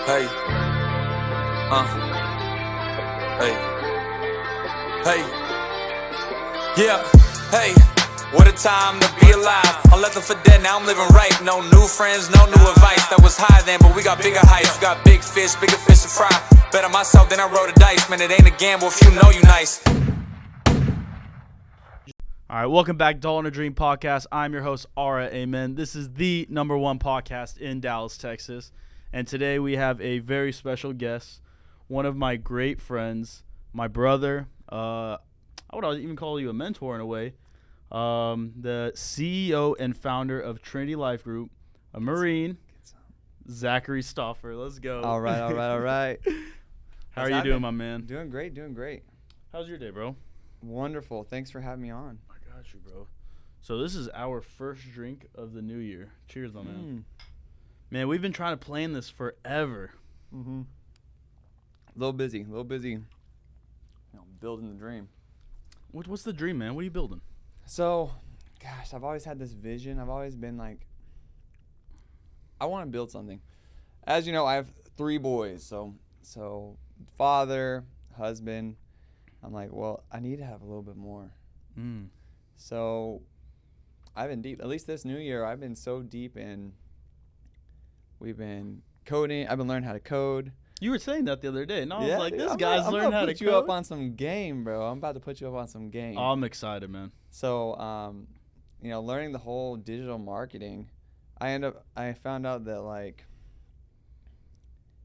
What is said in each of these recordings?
Hey, hey, hey, yeah, hey, what a time to be alive. I left them for dead, now I'm living right. No new friends, no new advice. That was high then, but we got bigger heights. We got bigger fish to fry. Bet on myself, then I roll the dice. Man, it ain't a gamble if you know you nice. All right, welcome back to All in a Dream podcast. I'm your host, Ara Amen. This is the #1 podcast in Dallas, Texas. And today we have a very special guest, one of my great friends, my brother. I would even call you a mentor in a way. The CEO and founder of Trinity Life Group, a Marine, Zachary Stauffer. Let's go. All right. How are you doing, my man? Doing great. How's your day, bro? Wonderful. Thanks for having me on. I got you, bro. So this is our first drink of the new year. Cheers, my man. Man, we've been trying to plan this forever. Mm-hmm. A little busy. Building the dream. What's the dream, man? What are you building? So, gosh, I've always had this vision. I've always been like, I want to build something. As you know, I have 3 boys. So father, husband. I'm like, well, I need to have a little bit more. So I've been deep. At least this new year, I've been so deep in. We've been coding. I've been learning how to code. You were saying that the other day, and I was like, this I'm guy's learning how to code. I'm about to put you up on some game, bro. I'm about to put you up on some game. Oh, I'm excited, man. So, learning the whole digital marketing, I found out that, like,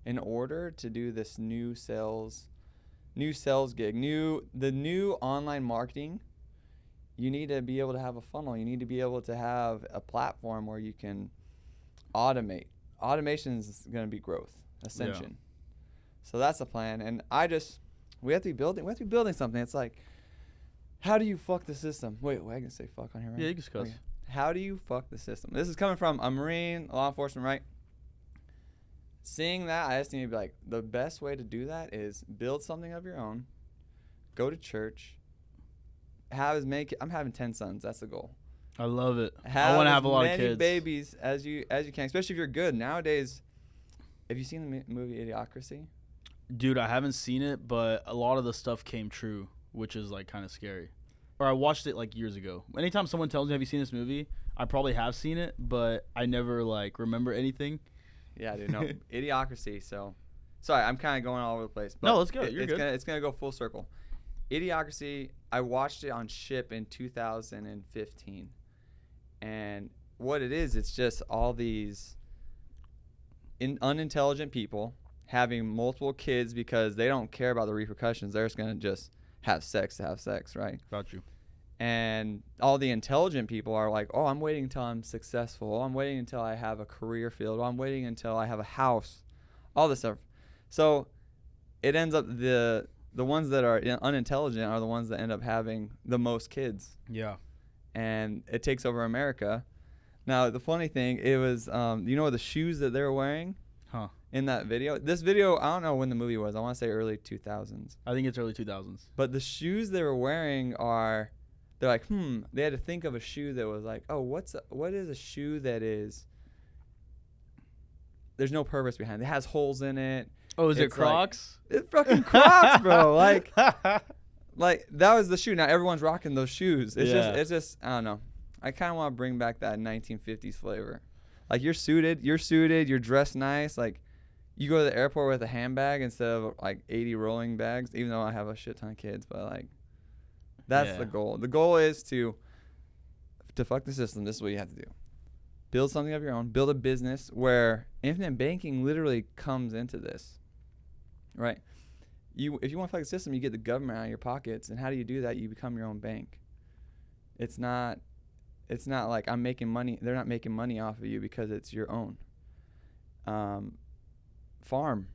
in order to do this new sales gig, the new online marketing, you need to be able to have a funnel. You need to be able to have a platform where you can automate. Automation is going to be growth, ascension. Yeah. So that's the plan. And we have to be building something. It's like, how do you fuck the system? Wait, I can say fuck on here, right? Yeah, you can cuss. Okay. How do you fuck the system? This is coming from a Marine, law enforcement, right? Seeing that, I just need to be like, the best way to do that is build something of your own, go to church, I'm having 10 sons. That's the goal. I love it. I want to have a lot of kids. As many babies as you can, especially if you're good. Nowadays, have you seen the movie Idiocracy? Dude, I haven't seen it, but a lot of the stuff came true, which is like kind of scary. Or I watched it like years ago. Anytime someone tells me, have you seen this movie? I probably have seen it, but I never like remember anything. Yeah, dude, no. Idiocracy. So, sorry, I'm kind of going all over the place. But no, let's go. You're good. It's gonna go full circle. Idiocracy. I watched it on Ship in 2015, and what it is, it's just all these unintelligent people having multiple kids because they don't care about the repercussions. They're just gonna just have sex to have sex, right? Got you. And all the intelligent people are like, oh, I'm waiting until I'm successful. Oh, I'm waiting until I have a career field. Oh, I'm waiting until I have a house. All this stuff. So it ends up the ones that are unintelligent are the ones that end up having the most kids. Yeah. And it takes over America. Now, the funny thing, it was, the shoes that they were wearing in that video? This video, I don't know when the movie was. I want to say early 2000s. I think it's early 2000s. But the shoes they were wearing they're like, they had to think of a shoe that was like, oh, what is a shoe that is, there's no purpose behind it. It has holes in it. Oh, is it Crocs? Like, it's fucking Crocs, bro. Like that was the shoe. Now everyone's rocking those shoes. It's just I don't know. I kind of want to bring back that 1950s flavor. Like you're suited, you're dressed nice. Like you go to the airport with a handbag instead of like 80 rolling bags, even though I have a shit ton of kids, but like that's the goal. The goal is to fuck the system. This is what you have to do. Build something of your own. Build a business where infinite banking literally comes into this. Right? If you want to fuck the system, you get the government out of your pockets. And how do you do that? You become your own bank. It's not like I'm making money. They're not making money off of you because it's your own. Farm.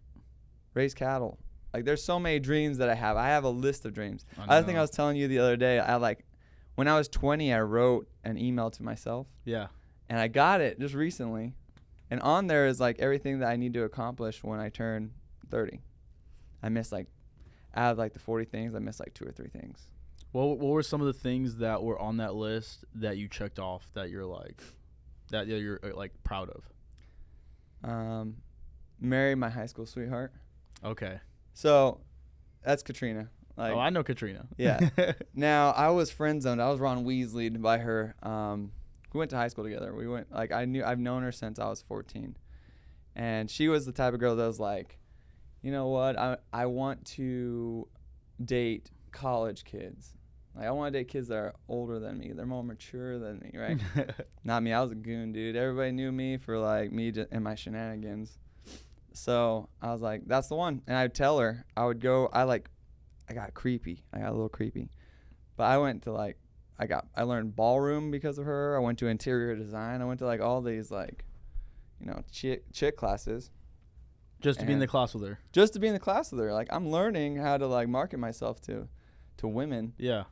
Raise cattle. Like there's so many dreams that I have. I have a list of dreams. I think I was telling you the other day, when I was 20, I wrote an email to myself. Yeah. And I got it just recently. And on there is like everything that I need to accomplish when I turn 30. I missed out of like the 40 things, I missed like 2 or 3 things. What were some of the things that were on that list that you checked off that you're like proud of? marry my high school sweetheart. Okay. So that's Katrina. Like, I know Katrina. Yeah. Now I was friend zoned. I was Ron Weasley'd by her. We went to high school together. We went like I've known her since I was 14, and she was the type of girl that was like, you know what? I want to date college kids. Like, I want to date kids that are older than me. They're more mature than me, right? Not me. I was a goon, dude. Everybody knew me for like me and my shenanigans. So I was like, that's the one. And I'd tell her. I would go. I got creepy. I got a little creepy. But I went to like, I learned ballroom because of her. I went to interior design. I went to like all these like, chick classes. Just to be in the class with her. Just to be in the class with her. Like, I'm learning how to like market myself to women. Yeah.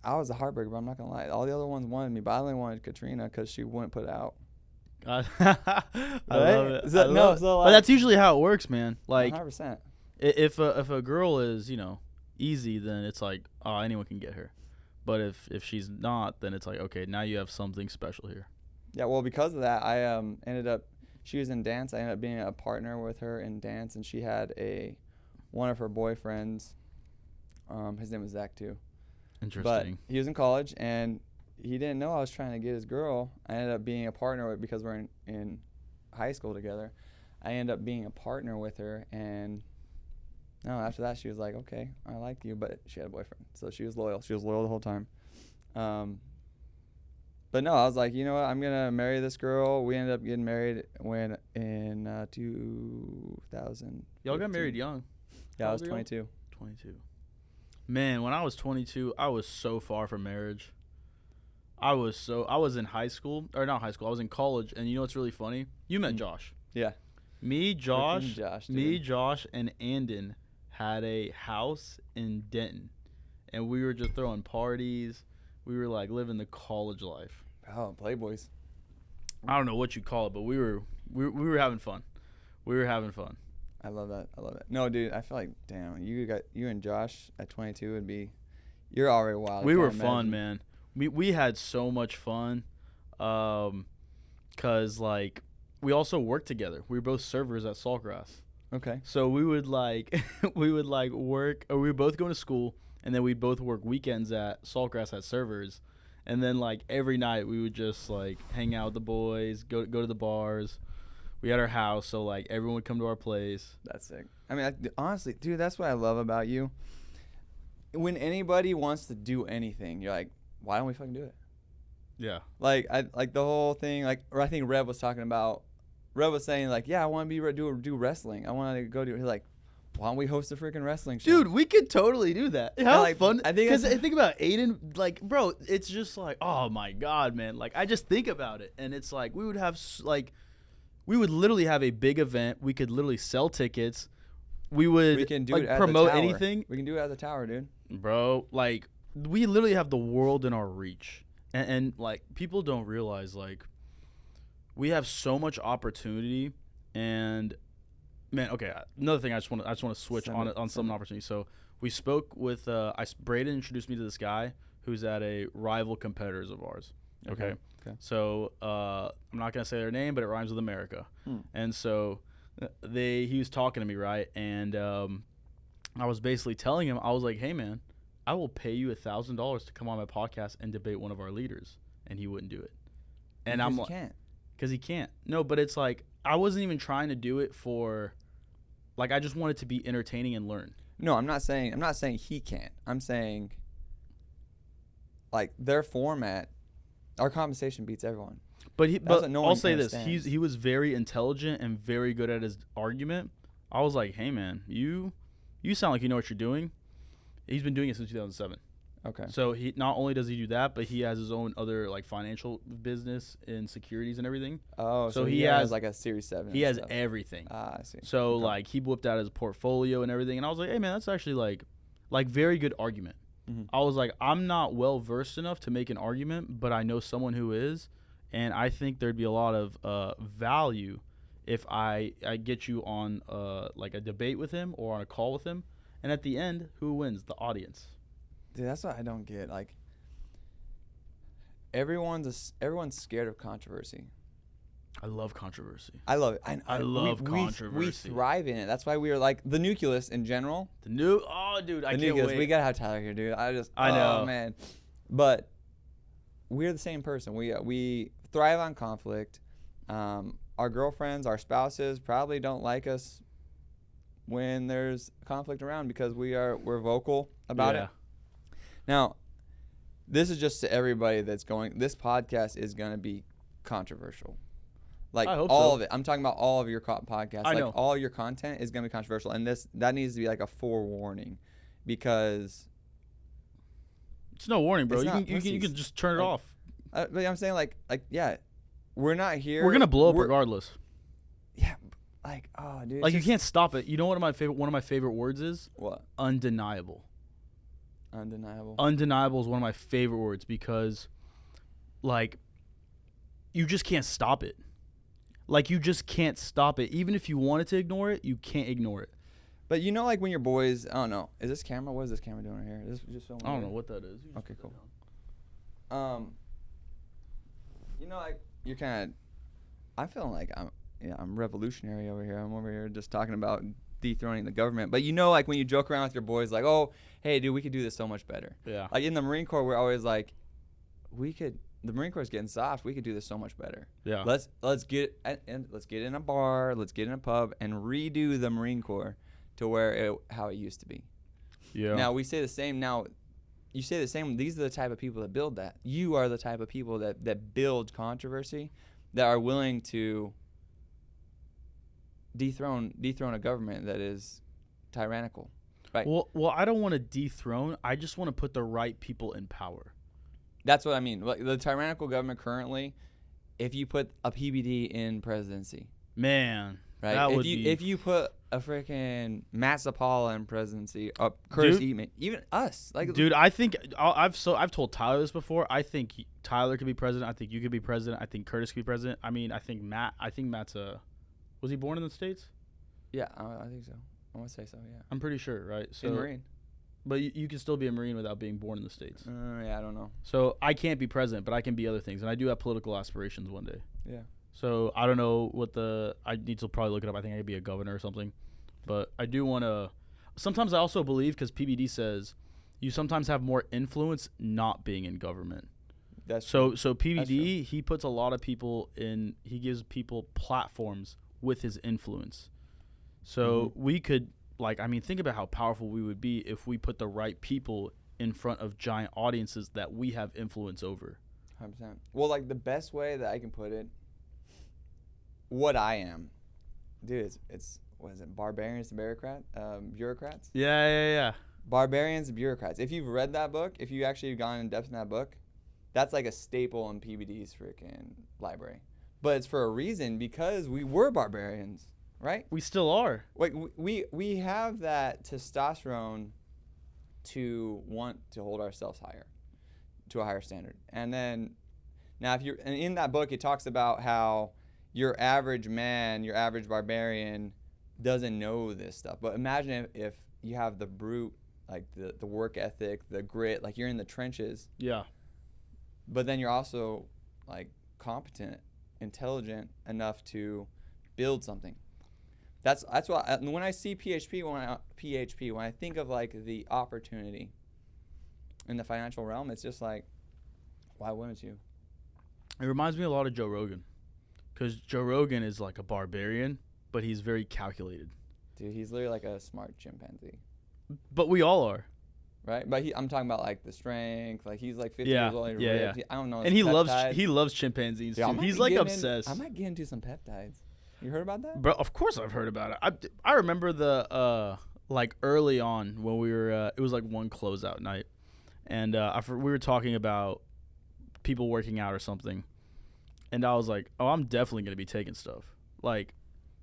I was a heartbreaker, but I'm not gonna lie. All the other ones wanted me, but I only wanted Katrina because she wouldn't put it out. I love it. So but that's usually how it works, man. Like, 100%. if a girl is easy, then it's like, oh, anyone can get her. But if she's not, then it's like, okay, now you have something special here. Yeah, well, because of that, I ended up. She was in dance. I ended up being a partner with her in dance, and she had one of her boyfriends. His name was Zach too. Interesting. But he was in college, and he didn't know I was trying to get his girl. I ended up being a partner with, because we're in high school together. I ended up being a partner with her, and after that she was like, okay, I like you, but she had a boyfriend, so she was loyal. She was loyal the whole time. But no, I was like, you know what? I'm gonna marry this girl. We ended up getting married in 2000. Y'all got married young. Yeah, I was 22. 22. Man, when I was 22, I was so far from marriage. I was in high school, or not high school. I was in college, and you know what's really funny? You met Josh. Yeah. Me, Josh, Josh, and Andon had a house in Denton, and we were just throwing parties. We were like living the college life. Oh, Playboys. I don't know what you call it, but we were having fun. We were having fun. I love that. No, dude, I feel like, damn, you and Josh at 22 would be, you're already wild. We were fun, man. We had so much fun, cause like we also worked together. We were both servers at Saltgrass. Okay. So we would like work, or we would both go to school, and then we'd both work weekends at Saltgrass at servers. And then, like, every night we would just, like, hang out with the boys, go to the bars. We had our house, so, like, everyone would come to our place. That's sick. I mean, honestly, dude, that's what I love about you. When anybody wants to do anything, you're like, why don't we fucking do it? Yeah. Like, the whole thing, like, or I think Rev was talking about, Rev was saying, like, yeah, I want to do wrestling. I want to go do it. He's like, why don't we host a freaking wrestling show? Dude, we could totally do that. How like, fun. I think because I think about Aiden, like, bro, it's just like, oh my God, man. Like, I just think about it, and it's like we would literally have a big event. We could literally sell tickets. We can do it at promote the tower. Anything. We can do it at the tower, dude. Bro, like, we literally have the world in our reach, and like, people don't realize, like, we have so much opportunity. And man, okay, another thing I just want to switch on some opportunity. So we spoke with Braden introduced me to this guy who's at a rival competitors of ours. Okay. So I'm not gonna say their name, but it rhymes with America. And so he was talking to me, right? And I was basically telling him, I was like, hey man, I will pay you $1,000 to come on my podcast and debate one of our leaders, and he wouldn't do it. And I'm like, because he can't. No, but it's like, I wasn't even trying to do it for, like, I just wanted to be entertaining and learn. No, I'm not saying he can't. I'm saying, like, their format, our conversation beats everyone. But I'll say this: he was very intelligent and very good at his argument. I was like, hey man, you sound like you know what you're doing. He's been doing it since 2007. Okay. So he not only does he do that, but he has his own other like financial business and securities and everything. Oh, so he has like a Series 7. He has everything. Ah, I see. So like he whipped out his portfolio and everything, and I was like, hey man, that's actually like very good argument. Mm-hmm. I was like, I'm not well versed enough to make an argument, but I know someone who is, and I think there'd be a lot of value if I get you on like a debate with him or on a call with him, and at the end, who wins? The audience. Dude, that's what I don't get. Like, everyone's scared of controversy. I love controversy. I love it. I love we controversy. We thrive in it. That's why we are like the nucleus in general. Dude, I can't Nucleus. wait. We gotta have Tyler here, dude. I know. Oh man, but we're the same person. We thrive on conflict. Our girlfriends, our spouses probably don't like us when there's conflict around because we're vocal about it. Now, this is just to everybody that's going. This podcast is gonna be controversial. Like I hope all so. of it. I'm talking about all of your podcasts. I like know. all your content is gonna be controversial, and that needs to be like a forewarning, because It's no warning, bro. It's You not can pussies. just turn it Like, off. but I'm saying like yeah, we're not here. We're gonna blow up regardless. Yeah, like oh dude. Like you can't stop it. You know what one of my favorite words is? What? Undeniable. Undeniable. Undeniable is one of my favorite words because, like, you just can't stop it. Like, you just can't stop it. Even if you wanted to ignore it, you can't ignore it. But you know, like when your boys, I don't know, is this camera? What is this camera doing right here? Is this just filming? I don't here? know what that is. You just Okay, put cool. that down. You know, like you're kind of. I'm feeling like I'm revolutionary over here. I'm over here just talking about dethroning the government. But you know, like when you joke around with your boys, like, oh, hey, dude, we could do this so much better. Yeah. Like in the Marine Corps, we're always like, the Marine Corps is getting soft. We could do this so much better. Yeah. Let's get in a bar, let's get in a pub, and redo the Marine Corps to how it used to be. Yeah. Now we say the same. Now you say the same. These are the type of people that build that. You are the type of people that build controversy, that are willing to dethrone a government that is tyrannical. Right. Well, I don't want to dethrone. I just want to put the right people in power. That's what I mean. Like the tyrannical government currently, if you put a PBD in presidency, Man, right? that If you put a freaking Matt Zapala in presidency, Curtis Eatman, even us, like dude, I think I've told Tyler this before. I think Tyler could be president. I think you could be president. I think Curtis could be president. I mean, I think Matt's was he born in the States? Yeah, I think so. I want to say so. Yeah. I'm pretty sure, right? So, In Marine. But you can still be a Marine without being born in the States. Yeah, I don't know. So I can't be president, but I can be other things, and I do have political aspirations one day. Yeah. So I don't know I need to probably look it up. I think I could be a governor or something. But I do want to. Sometimes I also believe, because PBD says you sometimes have more influence not being in government. That's so true. so PBD, he puts a lot of people in. He gives people platforms with his influence. So we could. Like, I mean, think about how powerful we would be if we put the right people in front of giant audiences that we have influence over. 100%. Well, like the best way that I can put it, what I am, dude, it's what is it? Barbarians to bureaucrats? Yeah. Barbarians to bureaucrats. If you've read that book, if you actually have gone in depth in that book, that's like a staple in PBD's freaking library. But it's for a reason, because we were barbarians. Right? We still are. Like we have that testosterone to want to hold ourselves higher, to a higher standard. And then now and in that book it talks about how your average man, your average barbarian doesn't know this stuff. But imagine if you have the brute, like the work ethic, the grit, like you're in the trenches. Yeah. But then you're also like competent, intelligent enough to build something. That's why when I see PHP, when I think of like the opportunity in the financial realm, it's just like, why wouldn't you? It reminds me a lot of Joe Rogan, because Joe Rogan is like a barbarian, but he's very calculated. Dude, he's literally like a smart chimpanzee. But we all are. Right? But I'm talking about like the strength. Like he's like 50 Yeah, years old. yeah. I don't know. And he loves chimpanzees Dude, too. He's like obsessed. I might get into some peptides. You heard about that? Bro, of course I've heard about it. I remember the like early on when we were it was like one closeout night, and we were talking about people working out or something, and I was like, oh, I'm definitely gonna be taking stuff, like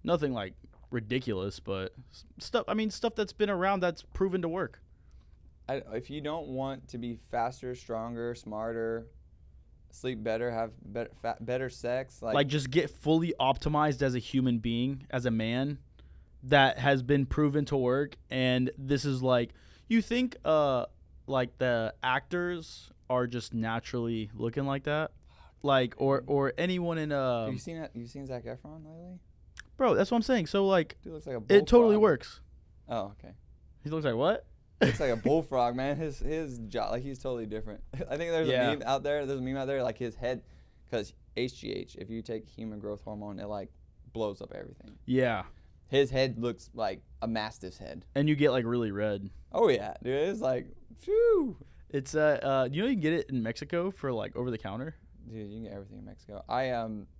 nothing like ridiculous, but stuff. I mean, stuff that's been around, that's proven to work. If you don't want to be faster, stronger, smarter, sleep better, have better sex, like just get fully optimized as a human being, as a man, that has been proven to work. And this is like, you think like the actors are just naturally looking like that? like or anyone in Have you seen that? You seen Zac Efron lately? bro, that's what I'm saying. So like Dude looks like a it totally bullfrog. works. Oh, okay. He looks like what? Looks like a bullfrog, man. His jaw, like he's totally different. I think there's Yeah. a meme out there. There's a meme out there like his head, because HGH, if you take human growth hormone, it like blows up everything. Yeah. His head looks like a mastiff's head. And you get like really red. Oh yeah, dude. It's like, phew. It's you know you can get it in Mexico for like over the counter. Dude, you can get everything in Mexico. I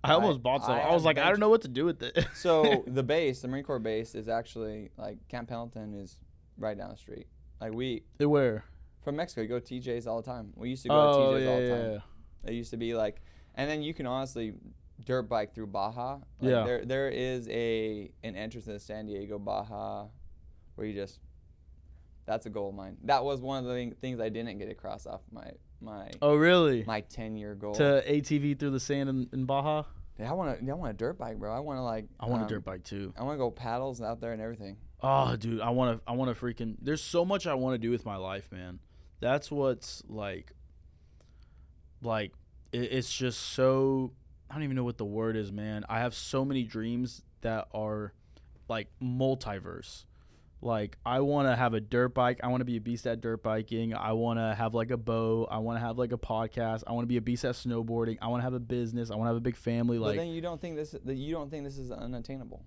almost bought some. I was like, I don't know what to do with it. So the base, the Marine Corps base, is actually like Camp Pendleton is right down the street. Like Where? from Mexico, you go to TJ's all the time. We used to go Oh to TJ's yeah, all the time. yeah. It used to be like, and then you can honestly dirt bike through Baja. Like Yeah. There is an entrance to the San Diego Baja, where you just. That's a goal of mine. That was one of the things I didn't get across off my Oh really? my 10-year goal. To ATV through the sand in Baja. Yeah, I want a dirt bike, bro. I want to like. I want a dirt bike too. I want to go paddles out there and everything. Oh, dude, I want to freaking. There's so much I want to do with my life, man. That's what's like. It's just so. I don't even know what the word is, man. I have so many dreams that are, like, multiverse. Like, I want to have a dirt bike. I want to be a beast at dirt biking. I want to have, like, a boat. I want to have, like, a podcast. I want to be a beast at snowboarding. I want to have a business. I want to have a big family. But Like, then you don't think this is unattainable.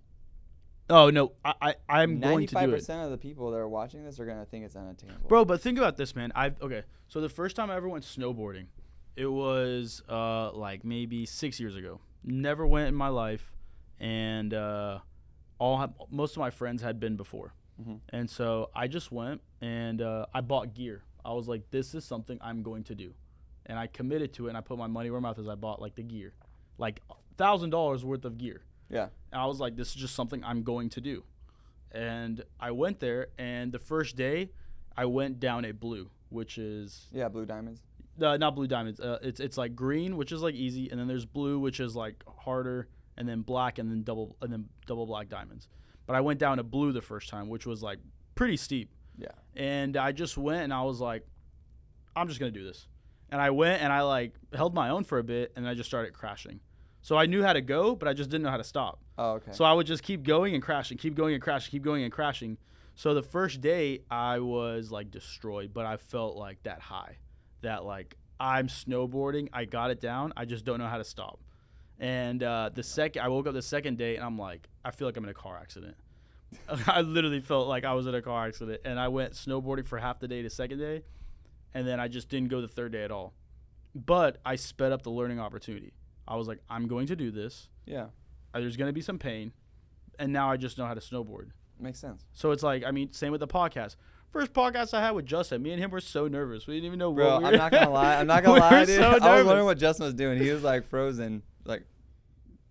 oh no, I'm going to do it. 95% of the people that are watching this are gonna think it's unattainable. Bro, but think about this, man. Okay. So the first time I ever went snowboarding, it was like maybe 6 years ago. Never went in my life, and most of my friends had been before, and so I just went and I bought gear. I was like, this is something I'm going to do, and I committed to it. And I put my money where my mouth is. I bought like the gear, like $1,000 worth of gear. Yeah. And I was like, this is just something I'm going to do. And I went there, and the first day, I went down a blue, which is Yeah, Blue Diamonds. not blue diamonds. It's like green, which is like easy, and then there's blue, which is like harder, and then black, and then double black diamonds. But I went down to blue the first time, which was like pretty steep. Yeah. And I just went, and I was like, I'm just gonna do this. And I went, and I like held my own for a bit, and I just started crashing. So I knew how to go, but I just didn't know how to stop. Oh, okay. So I would just keep going and crashing, keep going and crashing, keep going and crashing. So the first day I was like destroyed, but I felt like that high, that like I'm snowboarding, I got it down, I just don't know how to stop. And I woke up the second day and I'm like, I feel like I'm in a car accident. I literally felt like I was in a car accident, and I went snowboarding for half the day the second day, and then I just didn't go the third day at all. But I sped up the learning opportunity. I was like, I'm going to do this. Yeah. There's going to be some pain. And now I just know how to snowboard. Makes sense. So it's like, I mean, same with the podcast. First podcast I had with Justin, me and him were so nervous. We didn't even know Bro, what we were. I'm not gonna lie. We Dude. were so I was nervous. wondering what Justin was doing. He was like frozen. Like,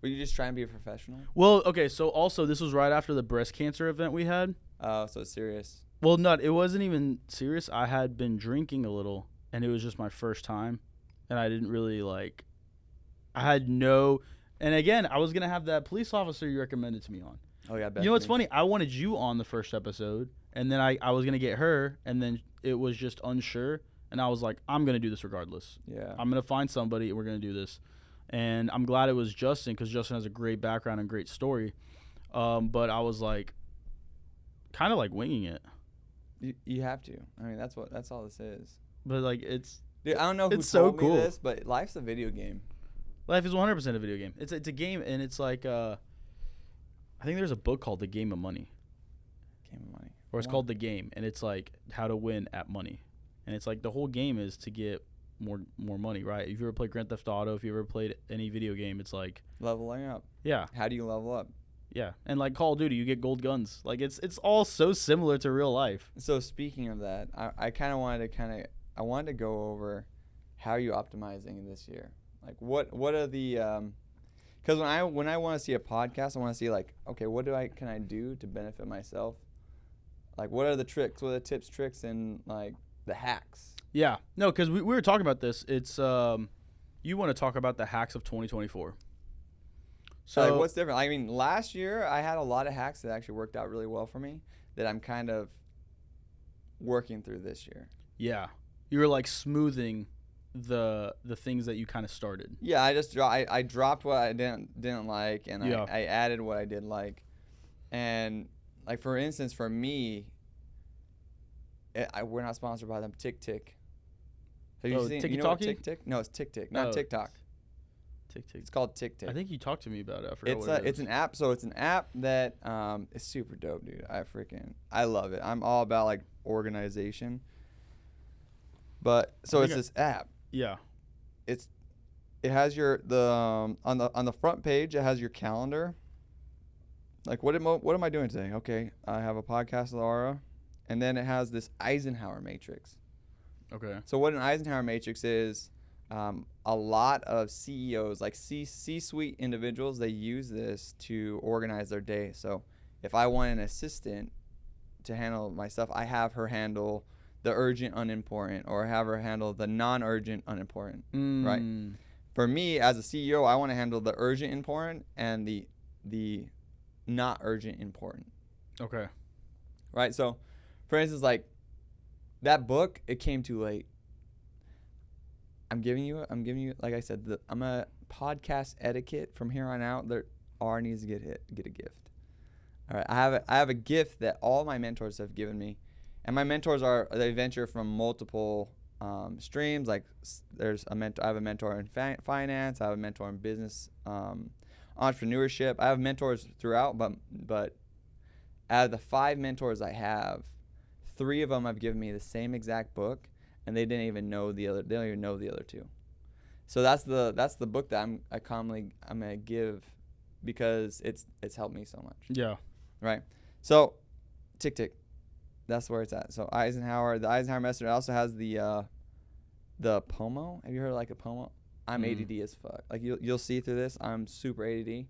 were you just trying to be a professional? Well, okay, so also this was right after the breast cancer event we had. Oh, so it's serious. Well, it wasn't even serious. I had been drinking a little, and it was just my first time. And I didn't really like, and again, I was going to have that police officer you recommended to me on. Oh, yeah, You know what's funny? I wanted you on the first episode, and then I was going to get her, and then it was just unsure. And I was like, I'm going to do this regardless. Yeah. I'm going to find somebody, and we're going to do this. And I'm glad it was Justin, because Justin has a great background and great story. But I was like, kind of like winging it. You have to. I mean, that's all this is. But like, it's... Dude, I don't know who It's so told cool. me this, but life's a video game. Life is 100% a video game. It's a game, and it's like I think there's a book called The Game of Money, Game of money. or it's called The Game, and it's like how to win at money, and it's like the whole game is to get more money, right? If you ever played Grand Theft Auto, if you ever played any video game, it's like Leveling up. yeah, How do you level up? yeah, and like Call of Duty, you get gold guns. Like it's all so similar to real life. So speaking of that, I wanted to go over how are you optimizing this year? Like what are the because when I want to see a podcast, I want to see like, okay, what can I do to benefit myself? Like what are the tricks? What are the tips, tricks, and like the hacks? Yeah, no, because we were talking about this. It's you want to talk about the hacks of 2024. So like what's different? I mean, last year I had a lot of hacks that actually worked out really well for me that I'm kind of working through this year. yeah, you were like smoothing the things that you kind of started. Yeah, I dropped what I didn't like, and I added what I did like. And like, for instance, for me, we're not sponsored by them. Tick. Have you seen? You know what Tick? No, it's Tick, not TikTok. Tick. It's called Tick. I think you talked to me about it. I forgot what it is. It's an app. So it's an app that is super dope, dude. I love it. I'm all about like organization. But so it's this app. Yeah. It has your on the front page, it has your calendar. Like, what am I doing today? Okay, I have a podcast with Aura, and then it has this Eisenhower matrix. Okay. So what an Eisenhower matrix is, a lot of CEOs, like C-suite individuals, they use this to organize their day. So if I want an assistant to handle my stuff, I have her handle the urgent unimportant, or have her handle the non-urgent unimportant, right? For me as a CEO, I want to handle the urgent important and the not urgent important. Okay. Right? So for instance, like that book, it came too late. I'm giving you, like I said, I'm a podcast etiquette from here on out. R needs to get a gift. All right. I have a gift that all my mentors have given me. And my mentors they venture from multiple streams. Like I have a mentor in finance. I have a mentor in business, entrepreneurship. I have mentors throughout, but out of the 5 mentors I have, 3 of them have given me the same exact book, and they didn't even know the other. They don't even know the other 2. So that's the book that I'm gonna give, because it's helped me so much. Yeah. Right. So, Tick. That's where it's at. So the Eisenhower method also has the POMO. Have you heard of like a POMO? I'm ADD as fuck. Like you'll see through this, I'm super ADD.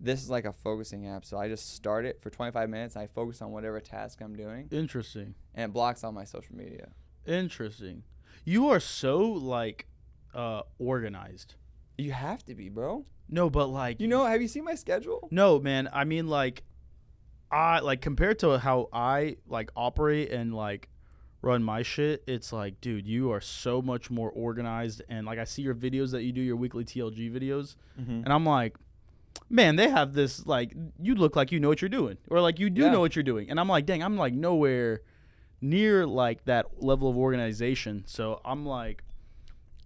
This is like a focusing app. So I just start it for 25 minutes. And I focus on whatever task I'm doing. Interesting. And it blocks all my social media. Interesting. You are so like organized. You have to be, bro. No, but like, have you seen my schedule? No, man. I mean, like, I like, compared to how I like operate and like run my shit, it's like, dude, you are so much more organized. And like, I see your videos that you do, your weekly TLG videos, and I'm like, man, they have this, like, you look like you know what you're doing, or like you do know what you're doing. And I'm like, dang, I'm like nowhere near like that level of organization. So I'm like,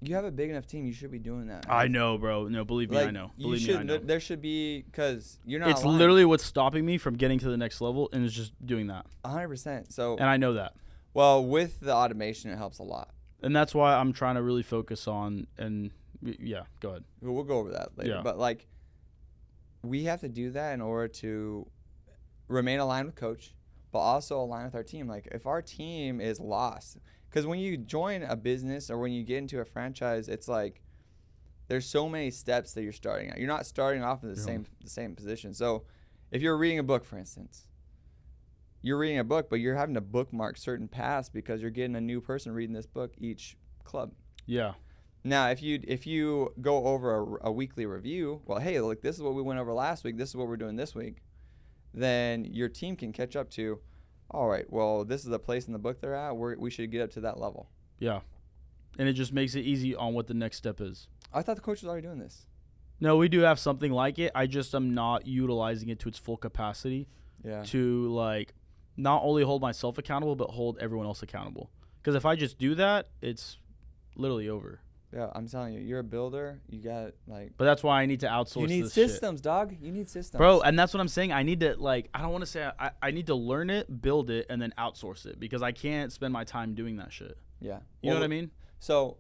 you have a big enough team. You should be doing that. I know, bro. No, believe me, I know. Believe me, I know. There should be, because you're not. It's literally what's stopping me from getting to the next level, and it's just doing that. 100%. So. And I know that. Well, with the automation, it helps a lot. And that's why I'm trying to really focus on. And yeah, go ahead. We'll go over that later. Yeah. But like, we have to do that in order to remain aligned with coach, but also align with our team. Like, if our team is lost. Because when you join a business or when you get into a franchise, it's like there's so many steps that you're starting at. You're not starting off in the same position. So if you're reading a book, for instance, you're reading a book, but you're having to bookmark certain paths because you're getting a new person reading this book each club. Yeah. Now, if you go over a weekly review, well, hey, look, this is what we went over last week. This is what we're doing this week. Then your team can catch up to, all right, well, this is the place in the book they're at. We should get up to that level. Yeah. And it just makes it easy on what the next step is. I thought the coach was already doing this. No, we do have something like it. I just am not utilizing it to its full capacity. Yeah. To, like, not only hold myself accountable, but hold everyone else accountable. Because if I just do that, it's literally over. Yeah, I'm telling you, you're a builder. You got like. But that's why I need to outsource. You need systems, dog. You need systems, bro. And that's what I'm saying. I need to I don't want to say I need to learn it, build it, and then outsource it, because I can't spend my time doing that shit. Yeah, you know what I mean. So.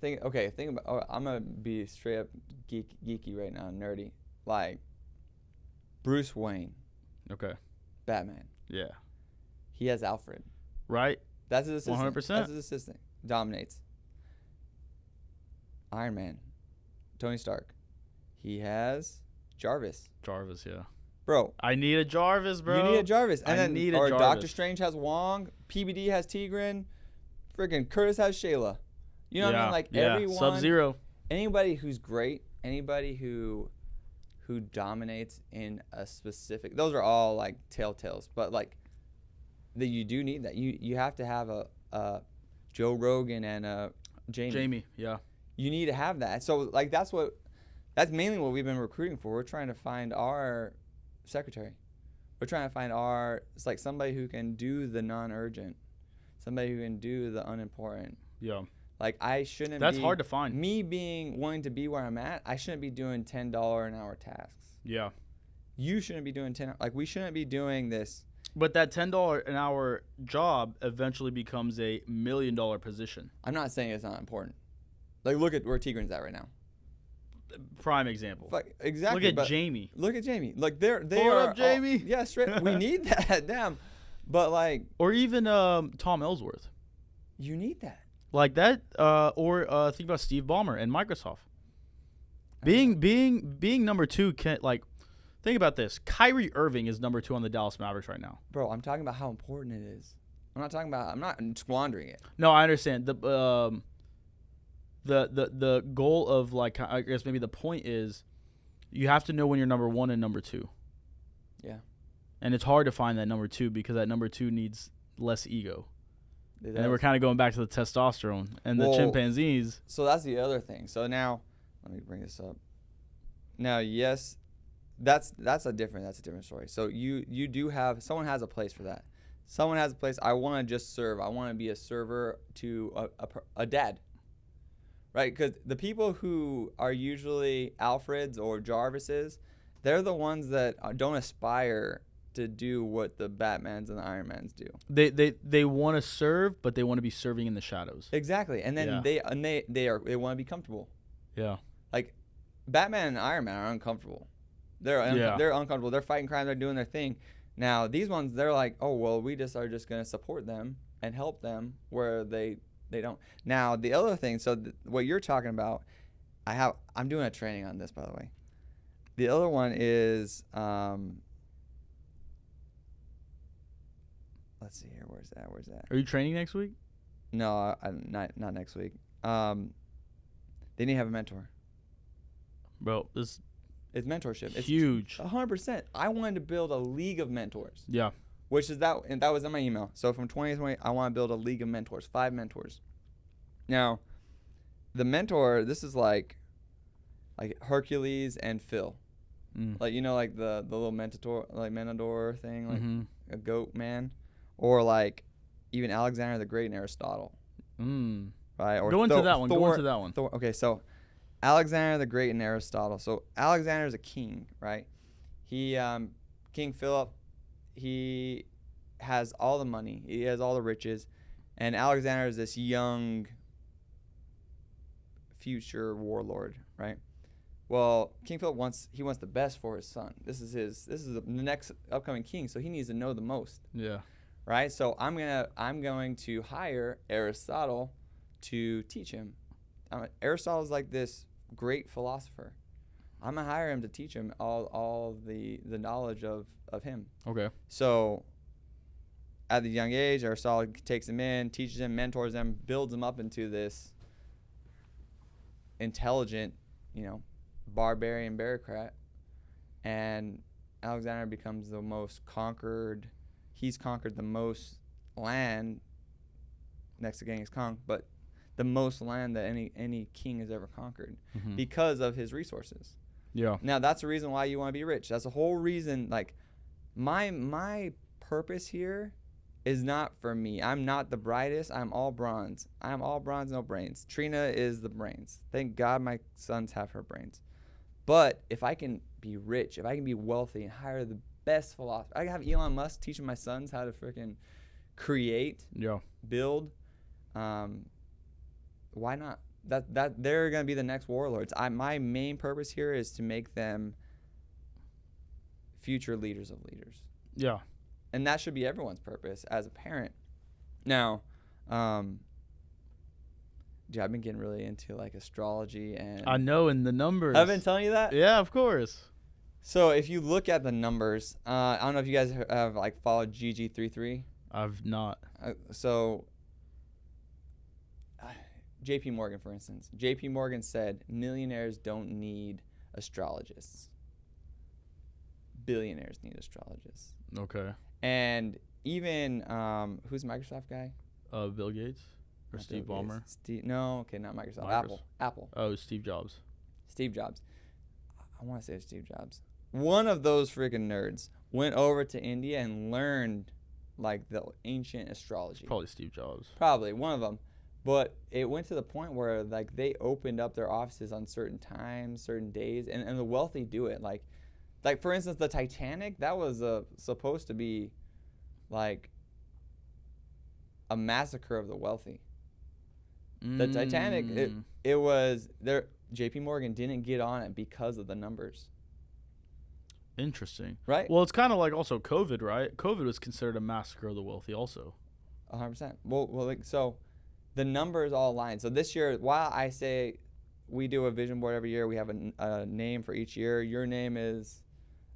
Think about. Oh, I'm gonna be straight up geeky right now, nerdy. Like. Bruce Wayne. Okay. Batman. Yeah. He has Alfred. Right. That's his assistant. 100%. That's his assistant. Dominates. Iron Man, Tony Stark. He has Jarvis. Jarvis, yeah. Bro. I need a Jarvis, bro. You need a Jarvis. And then Doctor Strange has Wong. PBD has Tigran. Freaking Curtis has Shayla. You know what I mean? Like everyone. Sub-Zero. Anybody who's great, anybody who dominates in a specific. Those are all like telltales, but like that you do need that. You have to have a Joe Rogan and a Jamie, yeah. You need to have that. So like that's mainly what we've been recruiting for. We're trying to find our secretary. We're trying to find it's like somebody who can do the non-urgent, somebody who can do the unimportant. Yeah. Like I shouldn't. That's hard to find. Me being wanting to be where I'm at, I shouldn't be doing $10 an hour tasks. Yeah. You shouldn't be doing we shouldn't be doing this. But that $10 an hour job eventually becomes a $1 million position. I'm not saying it's not important. Like look at where Tigran's at right now. Prime example. Like, exactly. Look at Jamie. Look at Jamie. Like they Pull are up, Jamie. Yeah, straight. We need that. Damn. But like. Or even Tom Ellsworth. You need that. Like that. Or think about Steve Ballmer and Microsoft. Being number 2 can like. Think about this. Kyrie Irving is number 2 on the Dallas Mavericks right now. Bro, I'm talking about how important it is. I'm not squandering it. No, I understand. The goal of like I guess maybe the point is you have to know when you're number 1 and number 2. Yeah. And it's hard to find that number 2 because that number 2 needs less ego. And then we're kind of going back to the testosterone and the chimpanzees. So that's the other thing. So now let me bring this up. Now, yes, that's a different story. So you do have someone has a place for that. Someone has a place. I want to just serve. I want to be a server to a dad. Right? Because the people who are usually Alfreds or Jarvises, they're the ones that don't aspire to do what the Batmans and the Iron Mans do. They want to serve, but they want to be serving in the shadows. Exactly. And then they want to be comfortable. Yeah. Like Batman and Iron Man are uncomfortable. They're uncomfortable. They're fighting crime. They're doing their thing. Now these ones, they're like, oh well, we just are just gonna support them and help them where they don't. Now the other thing, so what you're talking about, I'm doing a training on this, by the way. The other one is let's see here. Where's that? Are you training next week? No, not next week. They need to have a mentor. Bro, it's mentorship. It's huge. 100%. I wanted to build a league of mentors. Yeah. Which is that, and that was in my email. So from 2020, I want to build a league of mentors, 5 mentors. Now, the mentor, this is like Hercules and Phil. Like, you know, like the little Mannador thing, like a goat man, or like even Alexander the Great and Aristotle. Right? Or Go into that one. Okay, so Alexander the Great and Aristotle. So Alexander is a king, right? He, King Philip, he has all the money. He has all the riches. And Alexander is this young future warlord, right? Well, King Philip wants the best for his son. This is the next upcoming king, so he needs to know the most. Yeah. Right? So I'm going to hire Aristotle to teach him. Aristotle's like this great philosopher. I'm gonna hire him to teach him all the knowledge of him. Okay. So at the young age, Aristotle takes him in, teaches him, mentors him, builds him up into this intelligent, barbarian bureaucrat. And Alexander becomes the most conquered. He's conquered the most land next to Genghis Khan, but the most land that any king has ever conquered because of his resources. Yeah. Now that's the reason why you want to be rich. That's the whole reason. Like, my purpose here is not for me. I'm not the brightest. I'm all bronze. I'm all bronze, no brains. Trina is the brains. Thank God my sons have her brains. But if I can be rich, if I can be wealthy and hire the best philosopher, I can have Elon Musk teaching my sons how to freaking create, build. Why not? That they're gonna be the next warlords. My main purpose here is to make them future leaders of leaders. Yeah. And that should be everyone's purpose as a parent. Now, dude, I've been getting really into like astrology and I know, in the numbers. I've been telling you that? Yeah, of course. So if you look at the numbers, I don't know if you guys have like followed GG33. I've not. So JP Morgan, for instance. JP Morgan said millionaires don't need astrologists. Billionaires need astrologists. Okay. And even who's Microsoft guy? Bill Gates. Or Not Steve Bill Gates. Ballmer? No, okay, not Microsoft. Microsoft. Apple. Oh, Steve Jobs. Steve Jobs. I want to say it's Steve Jobs. One of those freaking nerds went over to India and learned like the ancient astrology. Probably Steve Jobs. Probably one of them. But it went to the point where like they opened up their offices on certain times, certain days, and the wealthy do it. Like for instance, the Titanic, that was supposed to be like a massacre of the wealthy. The Titanic, it was there. J.P. Morgan didn't get on it because of the numbers. Interesting. Right? Well, it's kind of like also COVID, right? COVID was considered a massacre of the wealthy also. 100%. Well, like, so the numbers all align. So this year, while I say we do a vision board every year, we have a name for each year. Your name is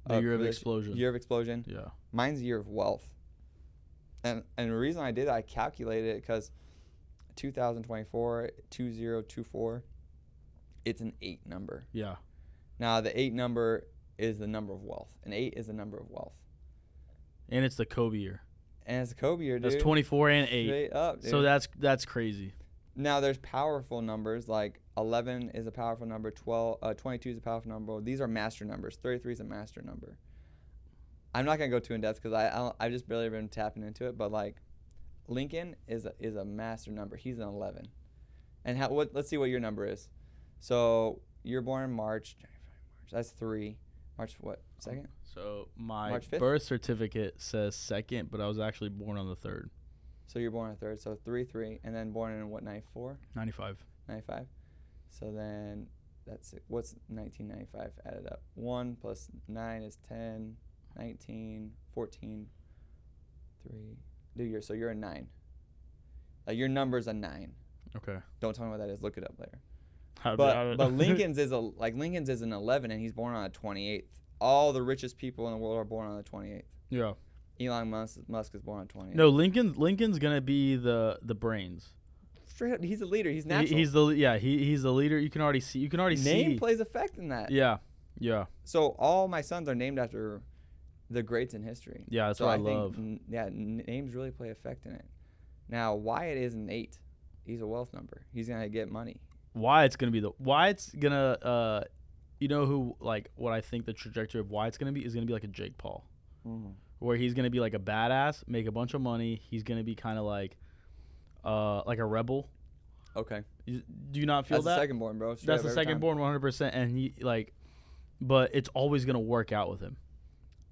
The Year of Explosion. Year of Explosion. Yeah. Mine's Year of Wealth. And the reason I did it, I calculated it because 2024, 2024, it's an 8 number. Yeah. Now, the 8 number is the number of wealth. An 8 is the number of wealth. And it's the Kobe year. And it's a Kobe year, dude. That's 24 and 8. Straight up, dude. So that's crazy. Now, there's powerful numbers, like 11 is a powerful number, 22 is a powerful number. These are master numbers. 33 is a master number. I'm not going to go too in-depth because I've just barely been tapping into it, but, like, Lincoln is a master number. He's an 11. And let's see what your number is. So, you're born in March. That's 3. March what? 2nd? So, my March 5th? birth certificate says 2nd, but I was actually born on the 3rd. So, you're born on the 3rd. So, 3, and then born in what, 94? 95. 95. So then that's it. What's 1995 added up? 1 plus 9 is 10, 19, 14, 3. So you're a 9. Your number's a 9. Okay. Don't tell me what that is. Look it up later. But Lincoln's is Lincoln's is an 11 and he's born on the 28th. All the richest people in the world are born on the 28th. Yeah. Elon Musk is born on 28th. No, Lincoln's gonna be the brains. Straight up, he's a leader. He's natural. He's the leader. You can already see. Name plays effect in that. Yeah. Yeah. So all my sons are named after the greats in history. Yeah, that's what I love. Names really play effect in it. Now, Wyatt is an 8. He's a wealth number. He's gonna get money. Wyatt's gonna you know who, like, what I think the trajectory of Wyatt's gonna be is gonna be like a Jake Paul, where he's gonna be like a badass, make a bunch of money. He's gonna be kind of like a rebel. Okay. Do you not feel that? That's the second born, bro. That's the second born 100%, and he but it's always gonna work out with him.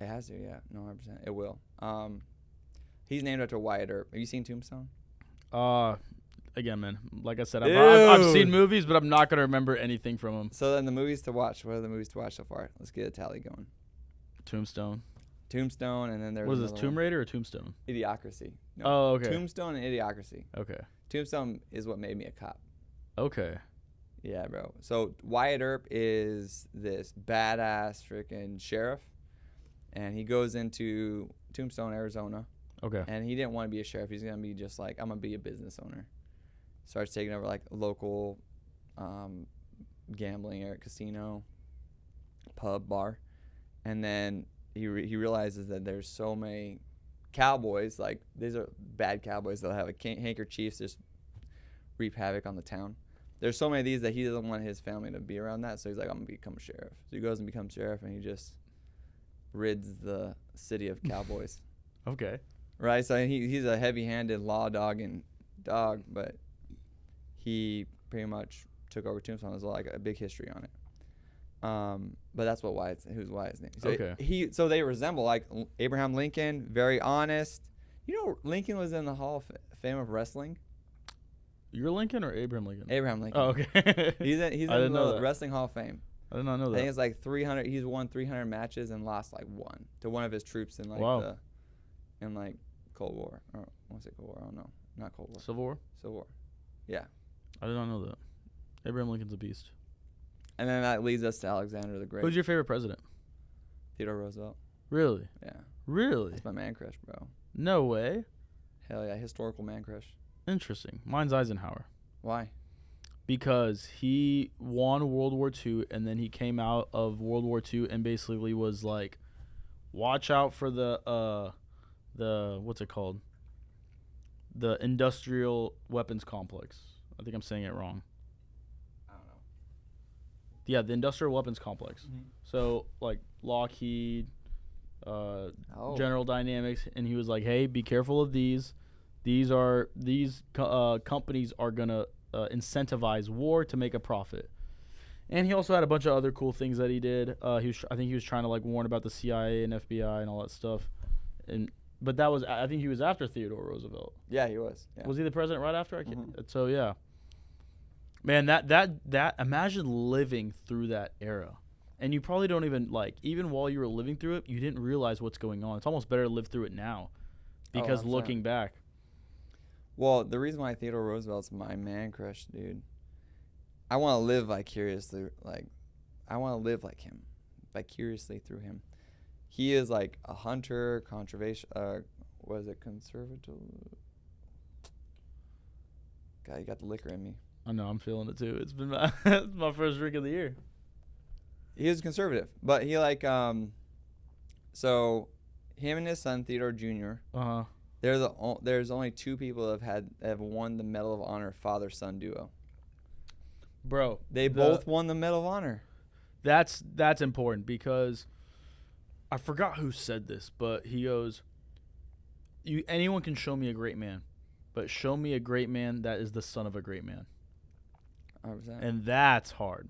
It has to, yeah. No, 100%. It will. He's named after Wyatt Earp. Have you seen Tombstone? Again, man, like I said, I've seen movies, but I'm not gonna remember anything from them. So then the movies to watch. What are the movies to watch so far? Let's get a tally going. Tombstone, and then there's what is this, Tomb Raider or Tombstone? Idiocracy. No. Oh, okay. Tombstone and Idiocracy. Okay. Tombstone is what made me a cop. Okay. Yeah, bro. So Wyatt Earp is this badass freaking sheriff, and he goes into Tombstone, Arizona. Okay. And he didn't want to be a sheriff. He's gonna be just like, I'm gonna be a business owner. Starts taking over like a local gambling area, casino, pub, bar, and then he realizes that there's so many cowboys. Like, these are bad cowboys that have a handkerchiefs, just reap havoc on the town. There's so many of these that he doesn't want his family to be around that, so he's like, I'm gonna become a sheriff. So he goes and becomes sheriff, and he just rids the city of cowboys. Okay. Right, so he's a heavy-handed law dog, but he pretty much took over Tombstone. There's like a big history on it. But that's who's Wyatt's name. So okay. So they resemble, like, Abraham Lincoln, very honest. You know, Lincoln was in the Hall of Fame of wrestling. You're Lincoln or Abraham Lincoln? Abraham Lincoln. Oh, okay. he's in the Wrestling Hall of Fame. I did not know that. I think it's like 300. He's won 300 matches and lost like 1 to one of his troops in like Cold War. Or I want to say Cold War. I don't know. Not Cold War. Civil War? Civil War. Yeah. I did not know that. Abraham Lincoln's a beast. And then that leads us to Alexander the Great. Who's your favorite president? Theodore Roosevelt. Really? Yeah. Really? That's my man crush, bro. No way. Hell yeah, historical man crush. Interesting. Mine's Eisenhower. Why? Because he won World War II, and then he came out of World War II and basically was like, watch out for the what's it called? the industrial weapons complex. I think I'm saying it wrong. I don't know. Yeah, the industrial weapons complex. Mm-hmm. So like Lockheed, Oh. General Dynamics, and he was like, "Hey, be careful of these. These companies are gonna incentivize war to make a profit." And he also had a bunch of other cool things that he did. I think he was trying to like warn about the CIA and FBI and all that stuff. But that was, I think he was after Theodore Roosevelt. Yeah, he was. Yeah. Was he the president right after? Mm-hmm. So yeah, man, that imagine living through that era, and you probably don't even while you were living through it, you didn't realize what's going on. It's almost better to live through it now, because looking back. Well, the reason why Theodore Roosevelt's my man crush, dude. I want to live vicariously, I want to live like him, vicariously through him. He is like a hunter, conservative? God, you got the liquor in me. I know, I'm feeling it too. It's been my first drink of the year. He is conservative, but he so him and his son Theodore Jr. There's only 2 people that have won the Medal of Honor father-son duo. Bro, they both won the Medal of Honor. That's important, because I forgot who said this, but he goes, anyone can show me a great man, but show me a great man that is the son of a great man. 100%. And that's hard.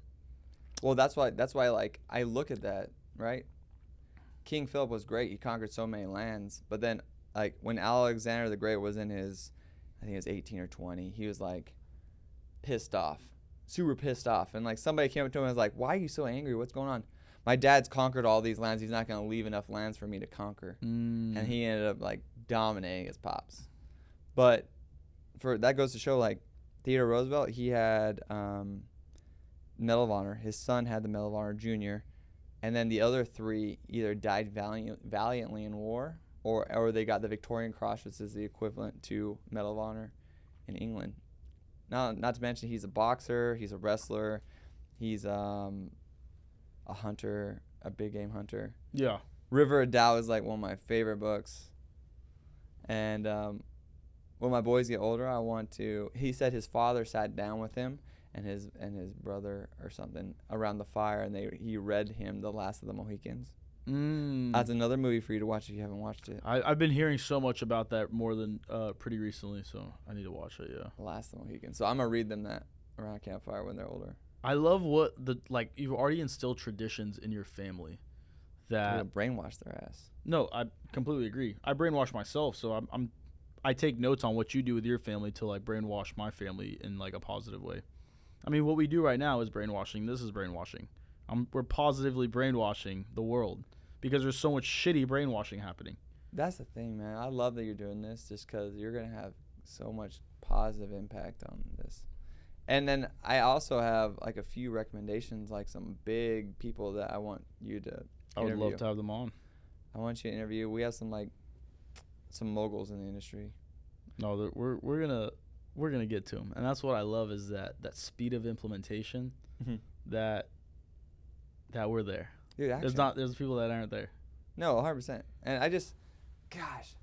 Well, that's why like I look at that, right? King Philip was great. He conquered so many lands, but then like when Alexander the Great was in his, I think it was 18 or 20, he was like pissed off, super pissed off. And like somebody came up to him and was like, "Why are you so angry? What's going on?" "My dad's conquered all these lands. He's not going to leave enough lands for me to conquer." And he ended up like dominating his pops. But that goes to show, like, Theodore Roosevelt, he had Medal of Honor. His son had the Medal of Honor Jr. And then the other 3 either died valiantly in war, or they got the Victorian Cross, which is the equivalent to Medal of Honor in England. Not to mention he's a boxer, he's a wrestler, he's a hunter, a big game hunter. Yeah. River of Tao is like one of my favorite books. And when my boys get older, he said his father sat down with him and his brother or something around the fire, and he read him The Last of the Mohicans. That's another movie for you to watch if you haven't watched it. I've been hearing so much about that more than pretty recently, so I need to watch it. Yeah. The Last of the Mohicans. So I'm gonna read them that around a campfire when they're older. I love what you've already instilled traditions in your family that brainwash their ass. No, I completely agree. I brainwash myself, so I take notes on what you do with your family to like brainwash my family in like a positive way. I mean, what we do right now is brainwashing. This is brainwashing. We're positively brainwashing the world because there's so much shitty brainwashing happening. That's the thing, man. I love that you're doing this just because you're going to have so much positive impact on this. And then I also have like a few recommendations, like some big people that I want you to interview. I would love to have them on. I want you to interview. We have some moguls in the industry. No, we're gonna get to them, and that's what I love is that speed of implementation. Mm-hmm. that we're there. Dude, There's people that aren't there. No, 100%. And I just, gosh,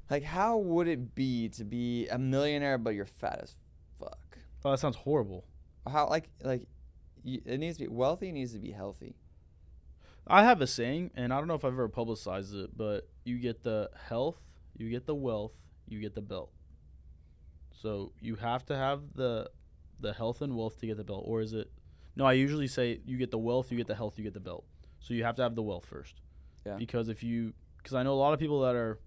like how would it be to be a millionaire but you're fat as fuck? Oh, that sounds horrible. How it needs to be wealthy, needs to be healthy. I have a saying, and I don't know if I've ever publicized it, but you get the health, you get the wealth, you get the belt. So you have to have the health and wealth to get the belt, or is it? No, I usually say you get the wealth, you get the health, you get the belt. So you have to have the wealth first. Yeah. Because I know a lot of people that are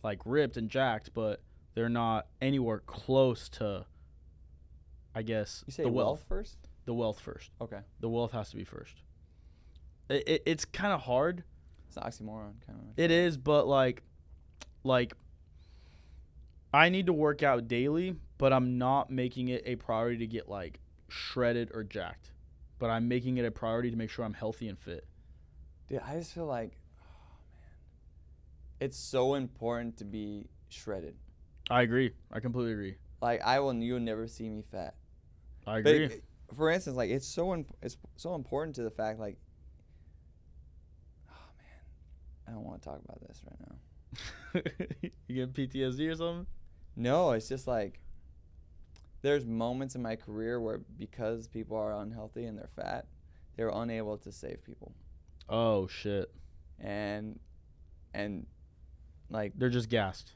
like ripped and jacked, but they're not anywhere close to, I guess, you say the wealth first? The wealth first. Okay. The wealth has to be first. It's kind of hard. It's an oxymoron, kind of. It is, but like I need to work out daily, but I'm not making it a priority to get like shredded or jacked. But I'm making it a priority to make sure I'm healthy and fit. Dude, I just feel like, oh man, it's so important to be shredded. I agree. I completely agree. Like you'll never see me fat. I agree. But for instance, like it's so important to the fact like, oh man, I don't want to talk about this right now. You get PTSD or something? No, it's just like there's moments in my career where because people are unhealthy and they're fat, they're unable to save people. Oh shit. And like They're just gassed.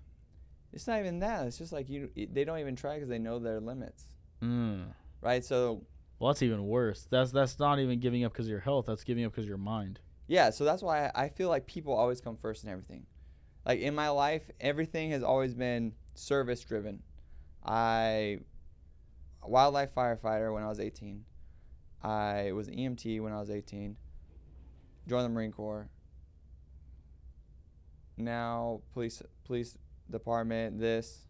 it's not even that. It's just like they don't even try because they know their limits. Mm. Right? So Well, that's even worse. That's not even giving up because of your health. That's giving up because of your mind. yeah, so that's why I feel like people always come first in everything. Like in my life, everything has always been service driven. Wildlife firefighter when I was 18. I was an EMT when I was 18. Joined the Marine Corps. Now police department. This.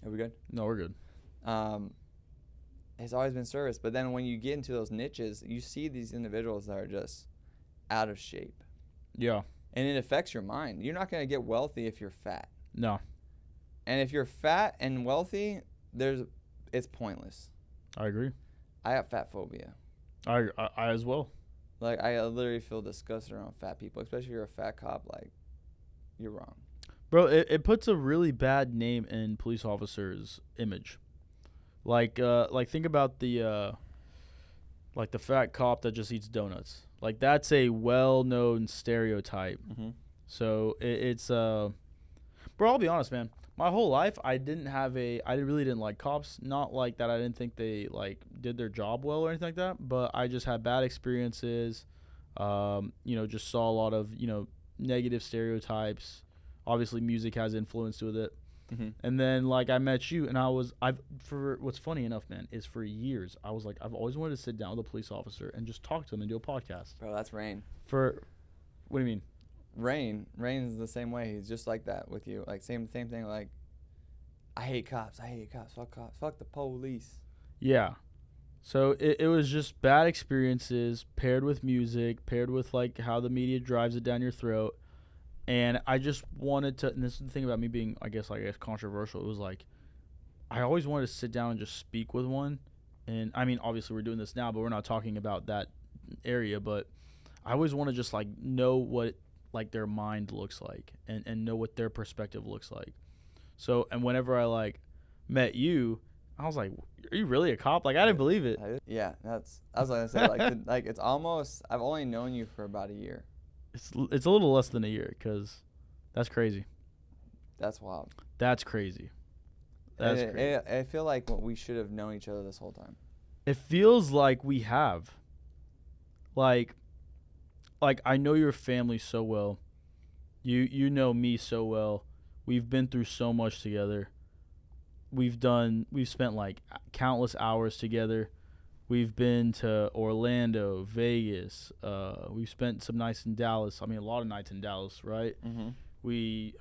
Are we good? No, we're good. It's always been service, but then when you get into those niches, you see these individuals that are just out of shape. Yeah. And it affects your mind. You're not going to get wealthy if you're fat. No. And if you're fat and wealthy, it's pointless. I agree. I have fat phobia. I as well. Like, I literally feel disgusted around fat people, especially if you're a fat cop. Like, you're wrong. Bro, it puts a really bad name in police officers' image. Like think about the fat cop that just eats donuts. Like, that's a well-known stereotype. Mm-hmm. So it's bro, I'll be honest, man. My whole life, I really didn't like cops. Not like that I didn't think they like did their job well or anything like that, but I just had bad experiences. Just saw a lot of, negative stereotypes. Obviously music has influence with it. Mm-hmm. And then like I met you and for what's funny enough, man, is for years I was like, I've always wanted to sit down with a police officer and just talk to them and do a podcast. Bro, that's Rain. What do you mean? Rain's the same way. He's just like that with you. Like same thing. Like, I hate cops. Fuck cops. Fuck the police. Yeah. So it was just bad experiences paired with music, paired with like how the media drives it down your throat. And I just wanted to, and this is the thing about me being, I guess controversial. It was like, I always wanted to sit down and just speak with one. And I mean, obviously we're doing this now, but we're not talking about that area. But I always want to just like know what like their mind looks like and know what their perspective looks like. So, and whenever I like met you, I was like, are you really a cop? Like, I didn't believe it. Yeah, I was gonna say like it's almost. I've only known you for about a year. It's a little less than a year, because that's crazy. That's wild. That's crazy. That's crazy. I feel like we should have known each other this whole time. It feels like we have. Like I know your family so well. You know me so well. We've been through so much together. We've spent like countless hours together. We've been to Orlando, Vegas. We've spent some nights in Dallas. I mean, a lot of nights in Dallas, right? Mm-hmm. We've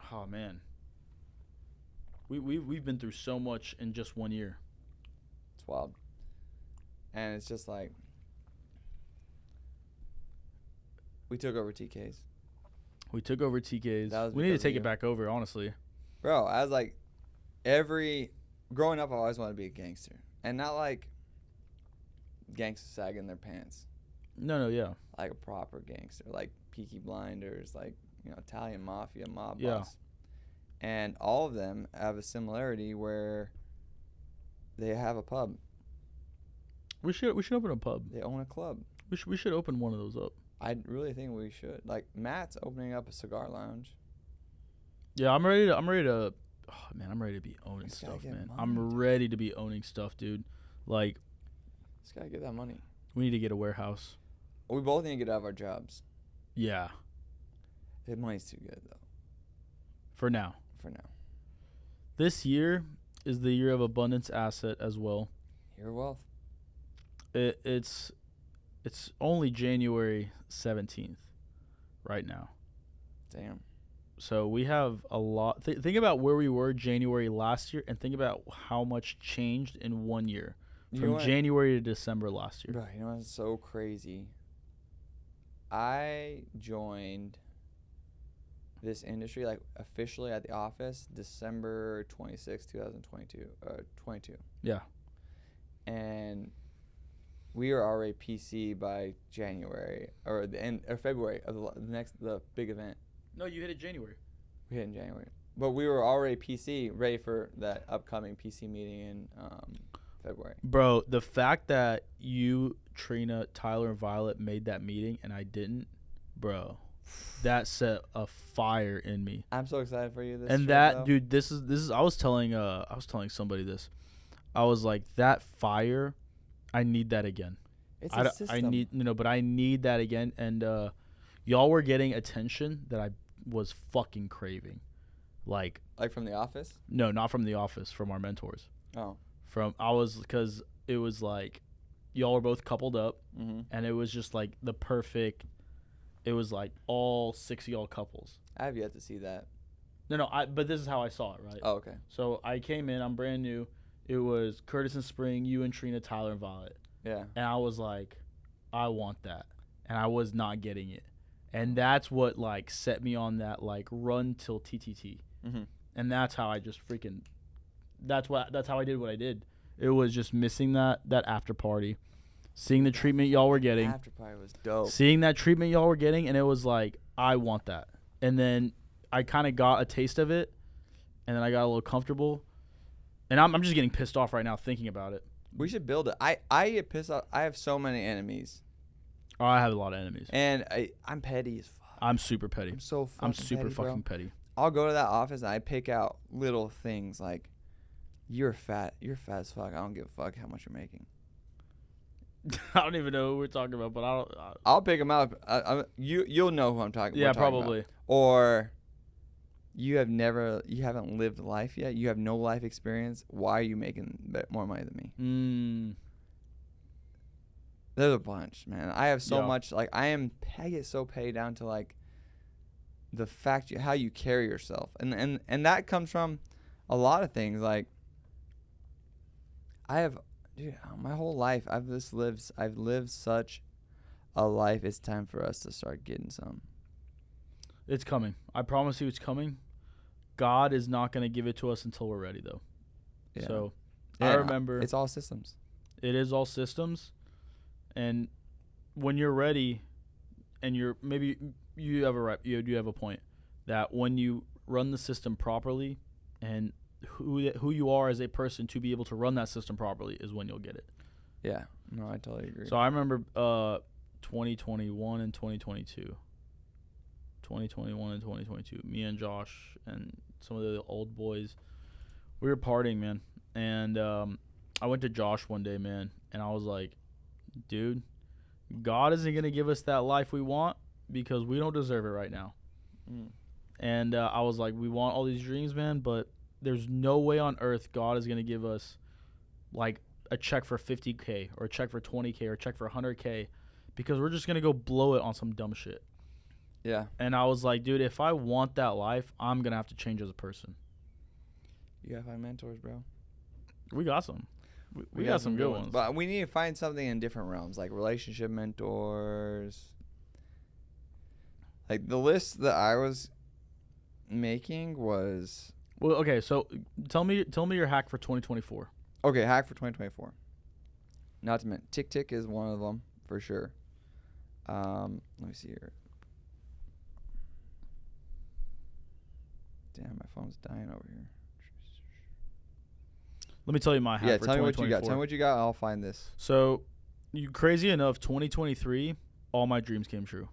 been through so much in just 1 year. It's wild. And it's just like, we took over TK's. We took over TK's. We need to because take of it back over, honestly. Bro, I was like, growing up, I always wanted to be a gangster. And not like gangsters sagging their pants. No, yeah. Like a proper gangster, like Peaky Blinders, like, Italian mafia, mob Yeah. boss. And all of them have a similarity where they have a pub. We should open a pub. They own a club. We should open one of those up. I really think we should. Like, Matt's opening up a cigar lounge. Yeah, I'm ready to I'm ready to be owning Just gotta stuff, get man. money, I'm dude. ready to be owning stuff, dude. Like, Just gotta get that money. we need to get a warehouse. We both need to get out of our jobs. Yeah, The money's too good, though, for now. for now. This year is the year of abundance asset as well. Your wealth. It's only January 17th right now. Damn. So we have a lot. Think about where we were January last year, and think about how much changed in 1 year from January to December last year. Bro, you know what's so crazy? I joined this industry, like, officially at the office December 26, 2022. 22. Yeah. And we were already PC by January or the end or February of the big event. No, you hit it January. We hit in January. But we were already PC, ready for that upcoming PC meeting in February. Bro, the fact that you, Trina, Tyler, and Violet made that meeting and I didn't, bro, that set a fire in me. I'm so excited for you this And trip, that, though. dude, this is I was telling somebody this. I was like, that fire, I need that again. It's a system. I need, but I need that again. And y'all were getting attention that I was fucking craving. Like from the office? No, not from the office, from our mentors. Oh. Because it was like, y'all were both coupled up, Mm-hmm. and it was just like the perfect, it was like all 6 of y'all couples. I have yet to see that. No, but this is how I saw it, right? Oh, okay. So I came in, I'm brand new. It was Curtis and Spring, you and Trina, Tyler, and Violet. Yeah. And I was like, I want that. And I was not getting it. And that's what, like, set me on that, like, run till TTT. Mm-hmm. And that's how I just freaking, that's how I did what I did. It was just missing that after party. Seeing the treatment y'all were getting. After party was dope. Seeing that treatment y'all were getting, and it was like, I want that. And then I kind of got a taste of it, and then I got a little comfortable. And I'm just getting pissed off right now thinking about it. We should build it. I get pissed off. I have so many enemies. Oh, I have a lot of enemies. And I'm petty as fuck. I'm super petty. I'm so fucking I'm super petty, fucking bro. petty. I'll go to that office and I pick out little things like, you're fat. You're fat as fuck. I don't give a fuck how much you're making. I don't even know who we're talking about, but I'll pick them out. You'll know who I'm talking about. Yeah, probably. Or you haven't lived life yet. You have no life experience. Why are you making more money than me? There's a bunch, man. I have so much. Like I get so paid down to like the fact how you carry yourself, and that comes from a lot of things. Like dude, my whole life I've lived such a life. It's time for us to start getting some. It's coming. I promise you it's coming. God is not going to give it to us until we're ready, though. Yeah. So Yeah, I remember. It's all systems. It is all systems. And when you're ready and you do have a point that when you run the system properly and who you are as a person to be able to run that system properly is when you'll get it. Yeah. No, I totally agree. So I remember 2021 and 2022. 2021 and 2022. Me and Josh and some of the old boys, we were partying, man. And I went to Josh one day, man, and I was like, dude, God isn't going to give us that life we want because we don't deserve it right now. And I was like, we want all these dreams, man, but there's no way on earth God is going to give us like a check for $50K or a check for $20K or a check for $100K because we're just going to go blow it on some dumb shit. Yeah. And I was like, dude, if I want that life, I'm going to have to change as a person. You gotta find mentors, bro. We got some. We got some good ones. But we need to find something in different realms, like relationship mentors. Like the list that I was making was... Well, okay, so tell me your hack for 2024. Okay, hack for 2024. Not to mention, Tick is one of them, for sure. Let me see here. Damn, my phone's dying over here. Let me tell you my hack for 2024. Tell me what you got. Tell me what you got. I'll find this. So, crazy enough, 2023, all my dreams came true.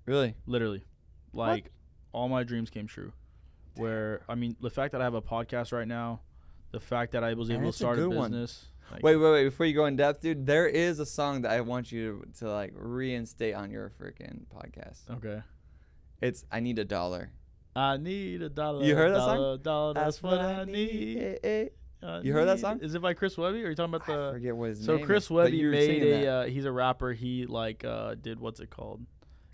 Really? Literally. Like, all my dreams came true. Where, I mean, the fact that I have a podcast right now, the fact that I was able to start a business. Like, wait. Before you go in depth, dude, there is a song that I want you to like, reinstate on your freaking podcast. Okay. It's I Need $1. I need $1. You heard that song? $1, that's what I need. You heard that song? Is it by Chris Webby? Or are you talking about the... I forget what his name So Chris is, but Webby you were made singing a... that. he's a rapper. He, like, did... What's it called?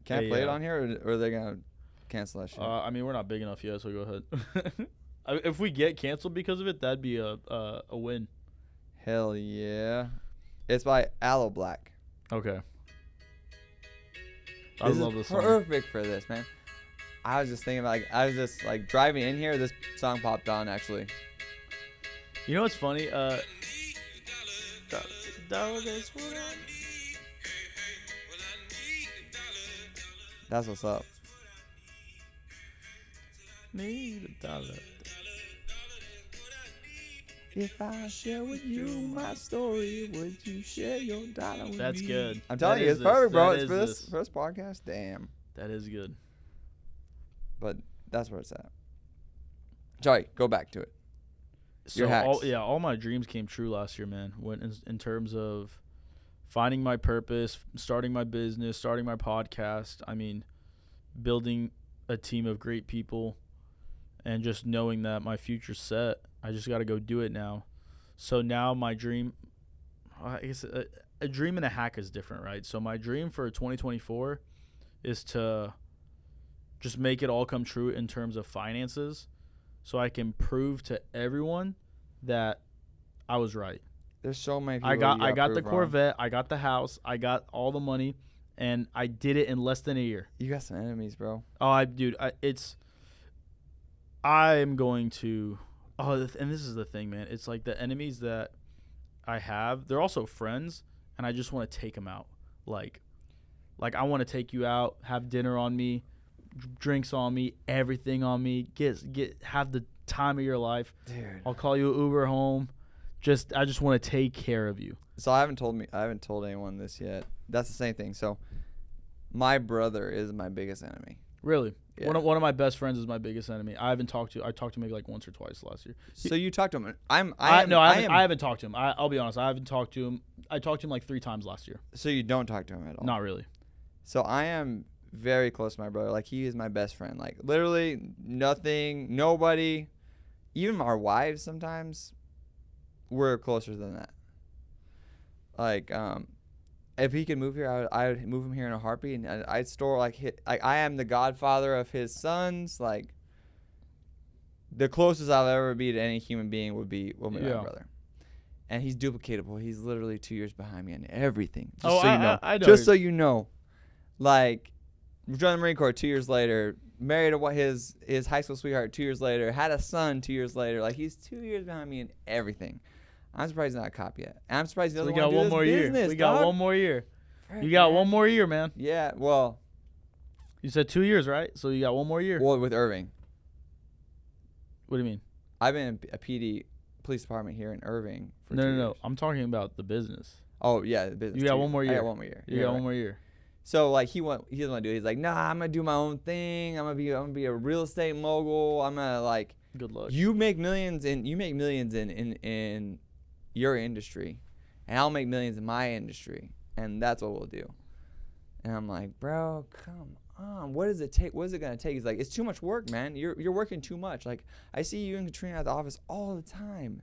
Can I play it on here, or are they going to cancel that shit? I mean, we're not big enough yet, so go ahead. If we get canceled because of it, that'd be a win. Hell yeah. It's by Aloe Black. Okay. I This love is this song. perfect for this, man. I was just thinking, driving in here, this song popped on, actually. You know what's funny? That's what's up. need a dollar. If I share with you my story, would you share your dollar with That's me? good. I'm telling you, it's perfect, bro. It's for this first podcast. Damn. That is good. But that's where it's at. Sorry, go back to it. Your hacks. All my dreams came true last year, man. When in terms of finding my purpose, starting my business, starting my podcast. I mean, building a team of great people, and just knowing that my future's set. I just got to go do it now. So now my dream, I guess a dream and a hack is different, right? So my dream for 2024 is to just make it all come true in terms of finances, so I can prove to everyone that I was right. There's so many people. I got the Corvette, I got the house, I got all the money, and I did it in less than a year. You got some enemies, bro. Oh, I'm going to. Oh, and this is the thing, man. It's like the enemies that I have, they're also friends, and I just want to take them out. Like I want to take you out, have dinner on me, drinks on me, everything on me. Have the time of your life. Dude. I'll call you Uber home. I just want to take care of you. So I haven't told anyone this yet. That's the same thing. So my brother is my biggest enemy. Really? Yeah. One of my best friends is my biggest enemy. I talked to him maybe like once or twice last year. So you talked to him. I haven't talked to him. I'll be honest. I haven't talked to him. I talked to him like 3 times last year. So you don't talk to him at all? Not really. So I am very close to my brother. Like, he is my best friend. Like, literally nothing, nobody, even our wives sometimes, we're closer than that. Like, if he could move here, I would move him here in a heartbeat, and I'd store like I am the godfather of his sons. Like, the closest I'll ever be to any human being would be my brother, and he's duplicatable. He's literally 2 years behind me on everything. Just so you know. I know. Just so you know, like, joined the Marine Corps 2 years later, married his high school sweetheart 2 years later, had a son 2 years later. Like, he's 2 years behind me in everything. I'm surprised he's not a cop yet. And I'm surprised he doesn't want to do this business. We got one more year. You got one more year, man. Yeah, well. You said 2 years, right? So you got one more year. Well, with Irving. What do you mean? I've been in a PD police department here in Irving for 2 years. No. I'm talking about the business. Oh, yeah, the business. You got one more year. I got one more year. You got one more year. So, like, he doesn't want to do it. He's like, nah, I'm going to do my own thing. I'm gonna be a real estate mogul. I'm going to, like. Good luck. You make millions in your industry, and I'll make millions in my industry, and that's what we'll do. And I'm like, bro, come on, what does it take? What is it gonna take? He's like, it's too much work, man. You're working too much. Like, I see you and Katrina at the office all the time.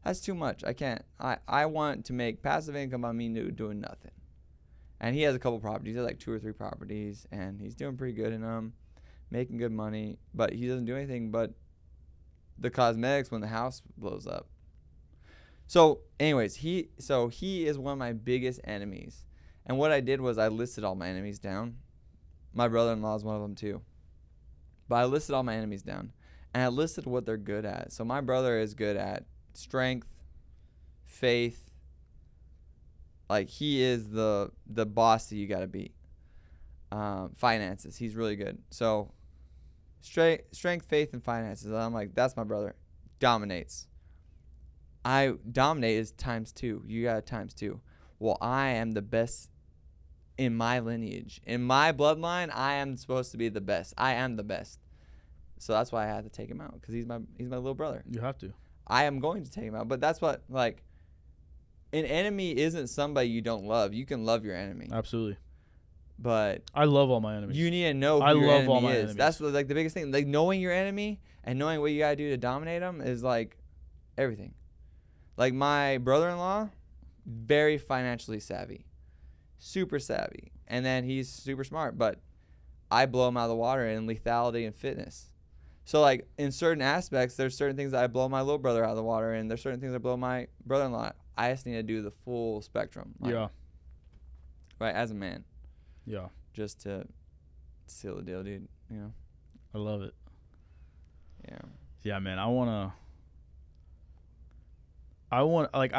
That's too much. I can't. I want to make passive income on me doing nothing. And he has a couple properties. He has like 2 or 3 properties, and he's doing pretty good in them, making good money, but he doesn't do anything but the cosmetics when the house blows up. So, anyways, he is one of my biggest enemies. And what I did was I listed all my enemies down. My brother-in-law is one of them too. But I listed all my enemies down. And I listed what they're good at. So my brother is good at strength, faith. Like, he is the boss that you got to beat. Finances, he's really good. So strength, faith, and finances. And I'm like, that's my brother. Dominates. I dominate is ×2. You got ×2. Well, I am the best in my lineage. In my bloodline, I am supposed to be the best. I am the best. So that's why I had to take him out, because he's my little brother. You have to. I am going to take him out. But that's what, like, an enemy isn't somebody you don't love. You can love your enemy. Absolutely. But I love all my enemies. You need to know who your enemy is. That's like the biggest thing. Like, knowing your enemy and knowing what you got to do to dominate them is like everything. Like, my brother-in-law, very financially savvy, super savvy, and then he's super smart, but I blow him out of the water in lethality and fitness. So, like, in certain aspects, there's certain things that I blow my little brother out of the water, and there's certain things I blow my brother-in-law. I just need to do the full spectrum. Like, yeah. Right, as a man. Yeah. Just to seal the deal, dude, you know? I love it. Yeah. Yeah, man, I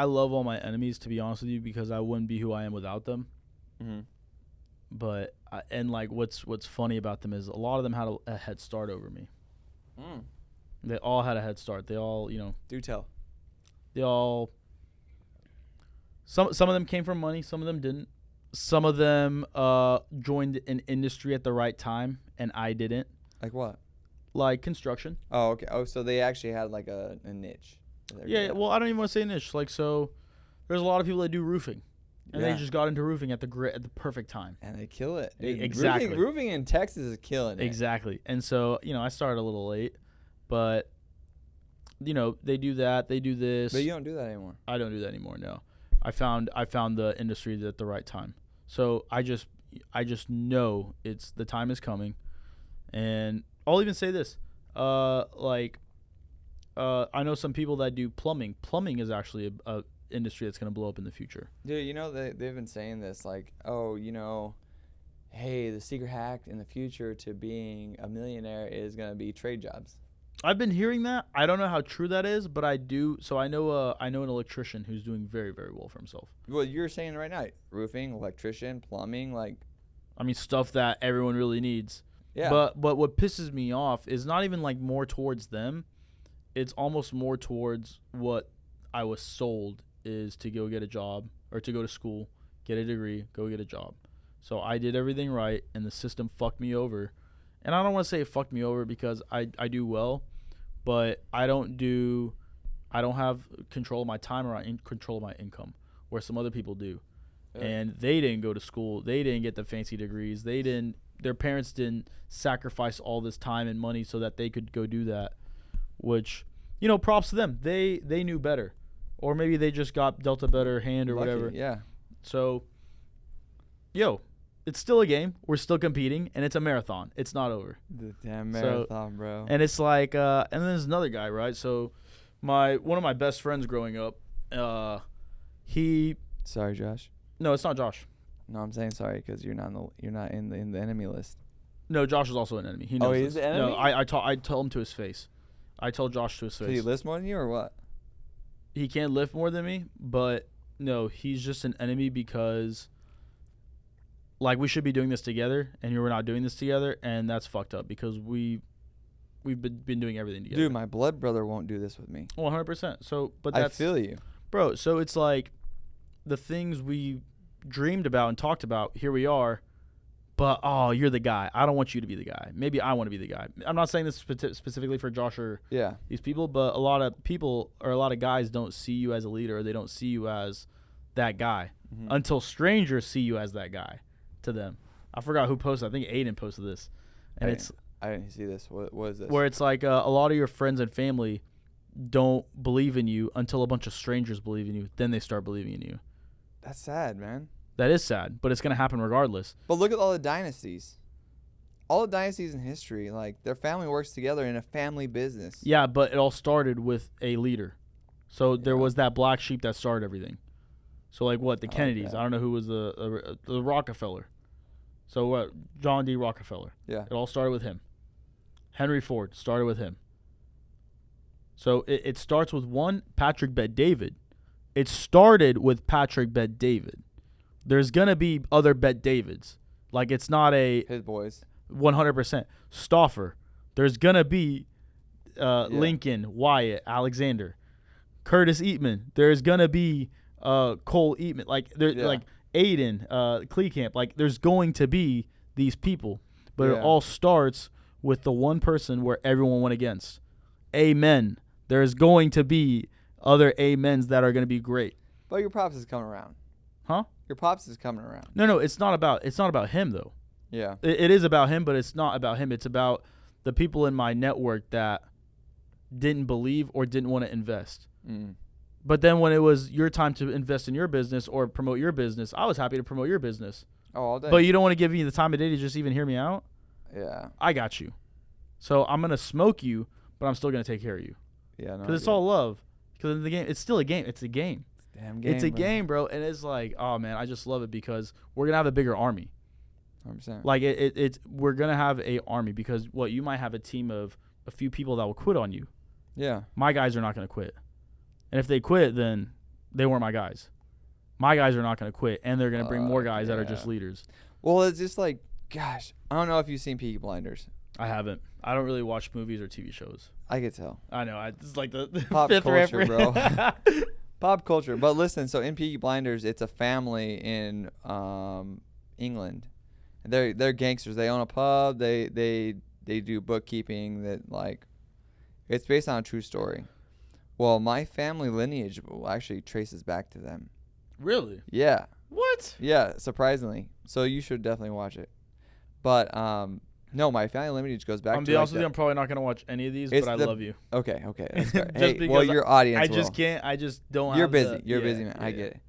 love all my enemies, to be honest with you, because I wouldn't be who I am without them. Mm-hmm. But, what's funny about them is a lot of them had a head start over me. They all had a head start. They all, Do tell. they all. Some of them came from money. Some of them didn't. Some of them joined an industry at the right time, and I didn't. Like what? Like construction. Oh, okay. Oh, so they actually had like a niche. Yeah. Well, I don't even want to say niche. Like, so there's a lot of people that do roofing, and they just got into roofing at the perfect time. And they kill it. Dude. Exactly. Roofing in Texas is killing it. Exactly. And so, I started a little late, but they do that. They do this. But you don't do that anymore. I don't do that anymore. No. I found the industry at the right time. So I just know the time is coming, and I'll even say this, I know some people that do plumbing. Plumbing is actually a industry that's going to blow up in the future. Dude, they've been saying this, like, oh, hey, the secret hack in the future to being a millionaire is going to be trade jobs. I've been hearing that. I don't know how true that is, but I do. So I know an electrician who's doing very, very well for himself. Well, you're saying right now, roofing, electrician, plumbing, stuff that everyone really needs. Yeah. But what pisses me off is not even like more towards them. It's almost more towards what I was sold is to go get a job or to go to school, get a degree, go get a job. So I did everything right, and the system fucked me over. And I don't want to say it fucked me over because I do well, but I don't have control of my time or control of my income, where some other people do. Yeah. And they didn't go to school. They didn't get the fancy degrees. Their parents didn't sacrifice all this time and money so that they could go do that, which, props to them. They knew better. Or maybe they just got dealt a better hand or whatever. Yeah. So, it's still a game. We're still competing, and it's a marathon. It's not over. The damn marathon, bro. And it's like, and then there's another guy, right? So, one of my best friends growing up, Sorry, Josh. No, it's not Josh. No, I'm saying sorry because you're not in the enemy list. No, Josh is also an enemy. He knows. Oh, he's the enemy? No, I tell him to his face. I tell Josh to his face. Does he lift more than you or what? He can't lift more than me, but no, he's just an enemy because, like, we should be doing this together, and we're not doing this together, and that's fucked up because we've been doing everything together. Dude, my blood brother won't do this with me. 100%. So, but I feel you, bro. So it's like the things we dreamed about and talked about. Here we are. But, you're the guy. I don't want you to be the guy. Maybe I want to be the guy. I'm not saying this specifically for Josh or these people, but a lot of people or a lot of guys don't see you as a leader. Or they don't see you as that guy until strangers see you as that guy to them. I forgot who posted. I think Aiden posted this. And I didn't see this. What is this? Where it's like a lot of your friends and family don't believe in you until a bunch of strangers believe in you. Then they start believing in you. That's sad, man. That is sad, but it's going to happen regardless. But look at all the dynasties. All the dynasties in history, like, their family works together in a family business. Yeah, but it all started with a leader. So there was that black sheep that started everything. So, like, what? The Kennedys. Okay. I don't know who was the Rockefeller. So, what? John D. Rockefeller. Yeah. It all started with him. Henry Ford started with him. So it starts with one, Patrick Bet-David. It started with Patrick Bet-David. There's going to be other Bet-Davids. Like, it's not his boys. 100%. Stauffer. There's going to be Lincoln, Wyatt, Alexander. Curtis Eatman. There's going to be Cole Eatman. Like, like Aiden, Kleekamp. Like, there's going to be these people. But it all starts with the one person where everyone went against. Amen. There's going to be other amens that are going to be great. But your pops is coming around. Huh? Your pops is coming around. No, it's not about him though. Yeah. It is about him, but it's not about him. It's about the people in my network that didn't believe or didn't want to invest. Mm. But then when it was your time to invest in your business or promote your business, I was happy to promote your business. Oh, all day. But you don't want to give me the time of day to just even hear me out? Yeah. I got you. So I'm going to smoke you, but I'm still going to take care of you. Yeah, no. Because it's all love. Because in the game, it's still a game. It's a game. Damn game, it's a game, bro, and it's like, oh man, I just love it because we're gonna have a bigger army. 100%. Like we're gonna have a army because you might have a team of a few people that will quit on you. Yeah. My guys are not gonna quit, and if they quit, then they weren't my guys. My guys are not gonna quit, and they're gonna bring more guys that are just leaders. Well, it's just like, gosh, I don't know if you've seen Peaky Blinders. I haven't. I don't really watch movies or TV shows. I could tell. I know. It's like the Pop fifth culture, reference. bro. Pop culture. But listen, so in Peaky Blinders, it's a family in England. They're gangsters. They own a pub. They do bookkeeping. That like, it's based on a true story. Well, my family lineage actually traces back to them. Really? Yeah. What? Yeah, surprisingly. So you should definitely watch it. But no, my family lineage goes back I'm to be honest with you, I'm probably not gonna watch any of these, but I love you. Okay, that's fair. Just Hey, because well, your audience I just will. can't. I just don't. You're have busy. The, You're yeah, busy, man. I yeah. get it.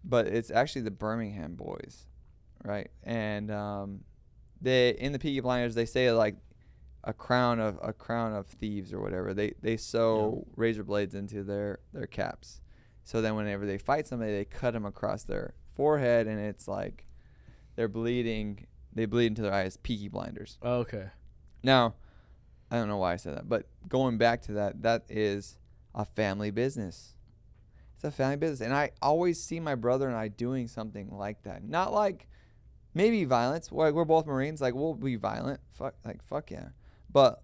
But it's actually the Birmingham boys, right? And they in the Peaky Blinders they say like a crown of thieves or whatever. They sew razor blades into their caps, so then whenever they fight somebody, they cut them across their forehead, and it's like they're bleeding. They bleed into their eyes. Peaky Blinders. Oh, okay. Now, I don't know why I said that, but going back to that is a family business. It's a family business, and I always see my brother and I doing something like that. Not like maybe violence. Like we're both Marines, like we'll be violent. Fuck yeah. But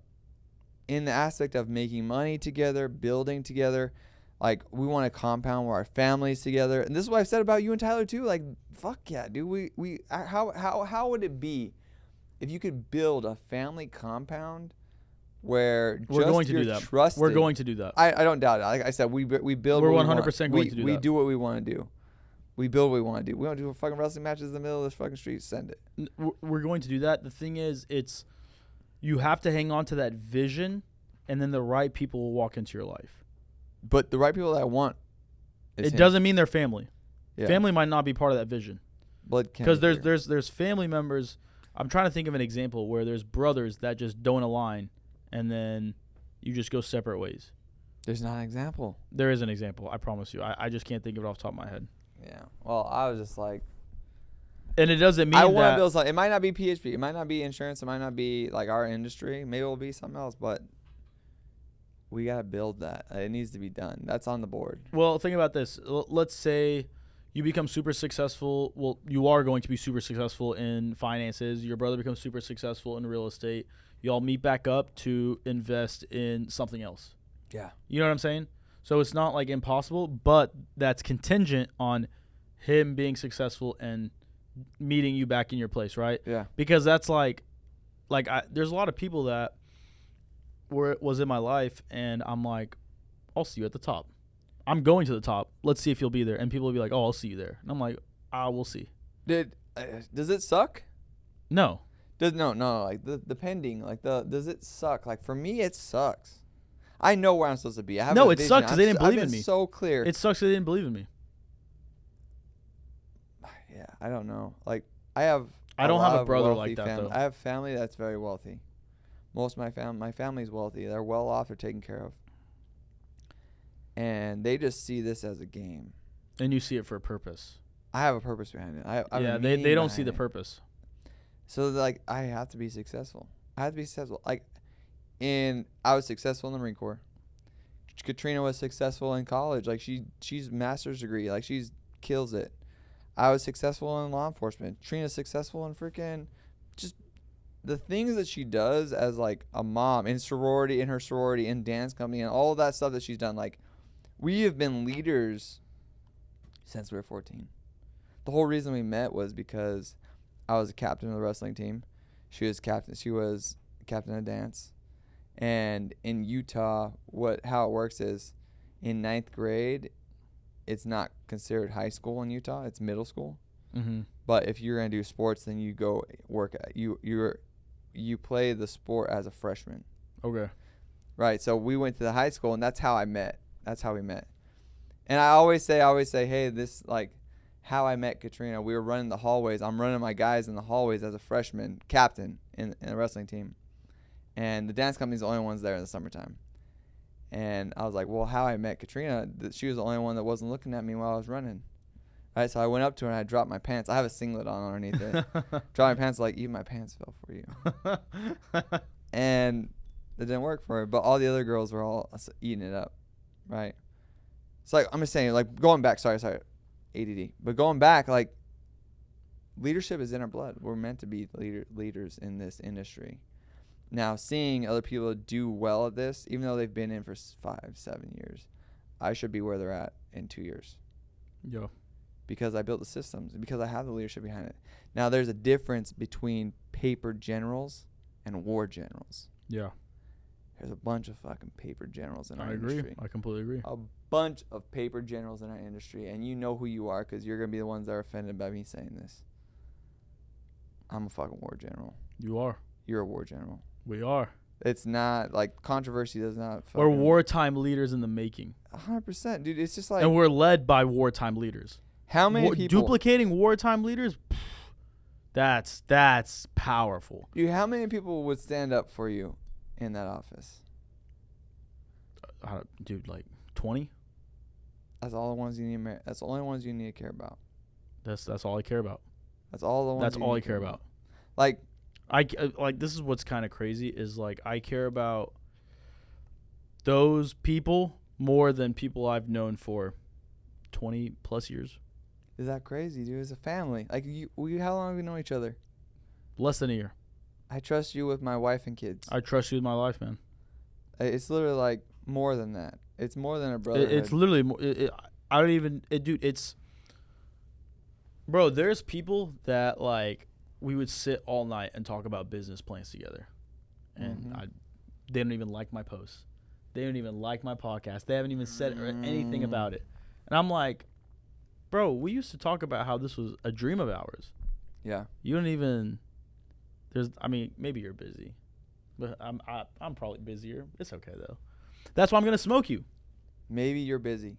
in the aspect of making money together, building together, like we want a compound where our families together. And this is what I've said about you and Tyler too. Like fuck yeah, dude. How would it be if you could build a family compound where We're just going to you're do that. trusted? We're going to do that. I don't doubt it. Like I said, we build. We're what 100% going to do We that. do what we want to do. We build what we want to do. We want to do fucking wrestling matches in the middle of this fucking street. Send it. We're going to do that. The thing is, you have to hang on to that vision, and then the right people will walk into your life. But the right people that I want. It doesn't mean they're family. Yeah. Family might not be part of that vision. Because there's family members. I'm trying to think of an example where there's brothers that just don't align, and then you just go separate ways. There's not an example. There is an example. I promise you. I just can't think of it off the top of my head. Yeah. Well, I was just like. And it doesn't mean I want that to build something. It might not be PHP. It might not be insurance. It might not be like our industry. Maybe it'll be something else. But we got to build that. It needs to be done. That's on the board. Well, think about this. Let's say you become super successful. Well, you are going to be super successful in finances. Your brother becomes super successful in real estate. You all meet back up to invest in something else. Yeah. You know what I'm saying? So it's not like impossible, but that's contingent on him being successful and meeting you back in your place, right? Yeah. Because that's there's a lot of people that was in my life, and I'm like, I'll see you at the top. I'm going to the top. Let's see if you'll be there. And people will be like, oh, I'll see you there. And I'm like, we'll see. Does it suck? No. No. Like the pending. Like does it suck? Like for me, it sucks. I know where I'm supposed to be. I have No, a it vision. sucks because they didn't believe in I've been me. so clear. It sucks that they didn't believe in me. Yeah, I don't know. Like I have. I don't have a brother wealthy like that, family. though. I have family that's very wealthy. Most of my family's wealthy. They're well off. They're taken care of. And they just see this as a game. And you see it for a purpose. I have a purpose behind it. I have a they meaning don't see behind the it. purpose. So like I have to be successful. I have to be successful. Like, I was successful in the Marine Corps. Katrina was successful in college. Like she's master's degree. Like she's kills it. I was successful in law enforcement. Trina's successful in freaking just the things that she does as like a mom in her sorority, in dance company, and all of that stuff that she's done. Like we have been leaders since we were 14. The whole reason we met was because I was a captain of the wrestling team. She was captain of dance. And in Utah, how it works is in 9th grade, it's not considered high school in Utah. It's middle school. Mm-hmm. But if you're going to do sports, then you go work at you play the sport as a freshman. Okay. Right. So we went to the high school, and that's how I met. That's how we met. And I always say, hey, this like how I met Katrina. We were running the hallways. I'm running my guys in the hallways as a freshman captain in a wrestling team. And the dance company's the only ones there in the summertime. And I was like, well, how I met Katrina, she was the only one that wasn't looking at me while I was running. Right, so I went up to her and I dropped my pants. I have a singlet on underneath it. Dropped my pants, like, even my pants fell for you. And it didn't work for her. But all the other girls were all eating it up. Right? It's like, I'm just saying, like, going back, sorry, ADD. But going back, like, leadership is in our blood. We're meant to be leaders in this industry. Now, seeing other people do well at this, even though they've been in for 5-7 years, I should be where they're at in 2 years. Yeah. Because I built the systems, because I have the leadership behind it. Now, there's a difference between paper generals and war generals. Yeah. There's a bunch of fucking paper generals in our industry. I completely agree. A bunch of paper generals in our industry, and you know who you are because you're going to be the ones that are offended by me saying this. I'm a fucking war general. You are. You're a war general. We are. It's not, like, controversy does not fucking... We're wartime leaders in the making. 100%, dude. It's just like... And we're led by wartime leaders. How many people... Duplicating wartime leaders, that's powerful. Dude, how many people would stand up for you in that office? Dude, like 20? That's all the ones you need. That's the only ones you need to care about. That's all I care about. That's all the ones. That's all I care about. Like, this is what's kind of crazy is like I care about those people more than people I've known for 20 plus years. Is that crazy, dude? It's a family. Like, how long have we known each other? Less than a year. I trust you with my wife and kids. I trust you with my life, man. It's literally like more than that. It's more than a brotherhood. It's literally more. I don't even. Dude, it's. Bro, there's people that like we would sit all night and talk about business plans together, and they don't even like my posts. They don't even like my podcast. They haven't even said anything about it, and I'm like, bro, we used to talk about how this was a dream of ours. Yeah. You don't even. I mean, maybe you're busy, but I'm probably busier. It's okay though. That's why I'm gonna smoke you. Maybe you're busy.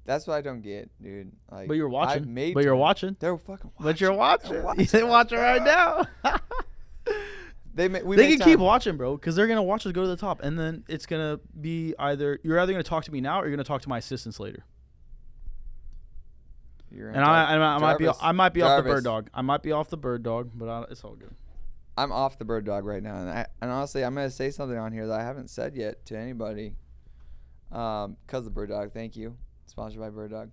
That's what I don't get, dude. Like, but you're watching. But you're watching. They're fucking watching. But you're watching. You're watching right now. They can keep watching, bro, because they're gonna watch us go to the top, and then it's gonna be you're either gonna talk to me now or you're gonna talk to my assistants later. I might be off the bird dog. I might be off the bird dog, but it's all good. I'm off the bird dog right now, and honestly, I'm gonna say something on here that I haven't said yet to anybody. Because of bird dog, thank you, sponsored by bird dog.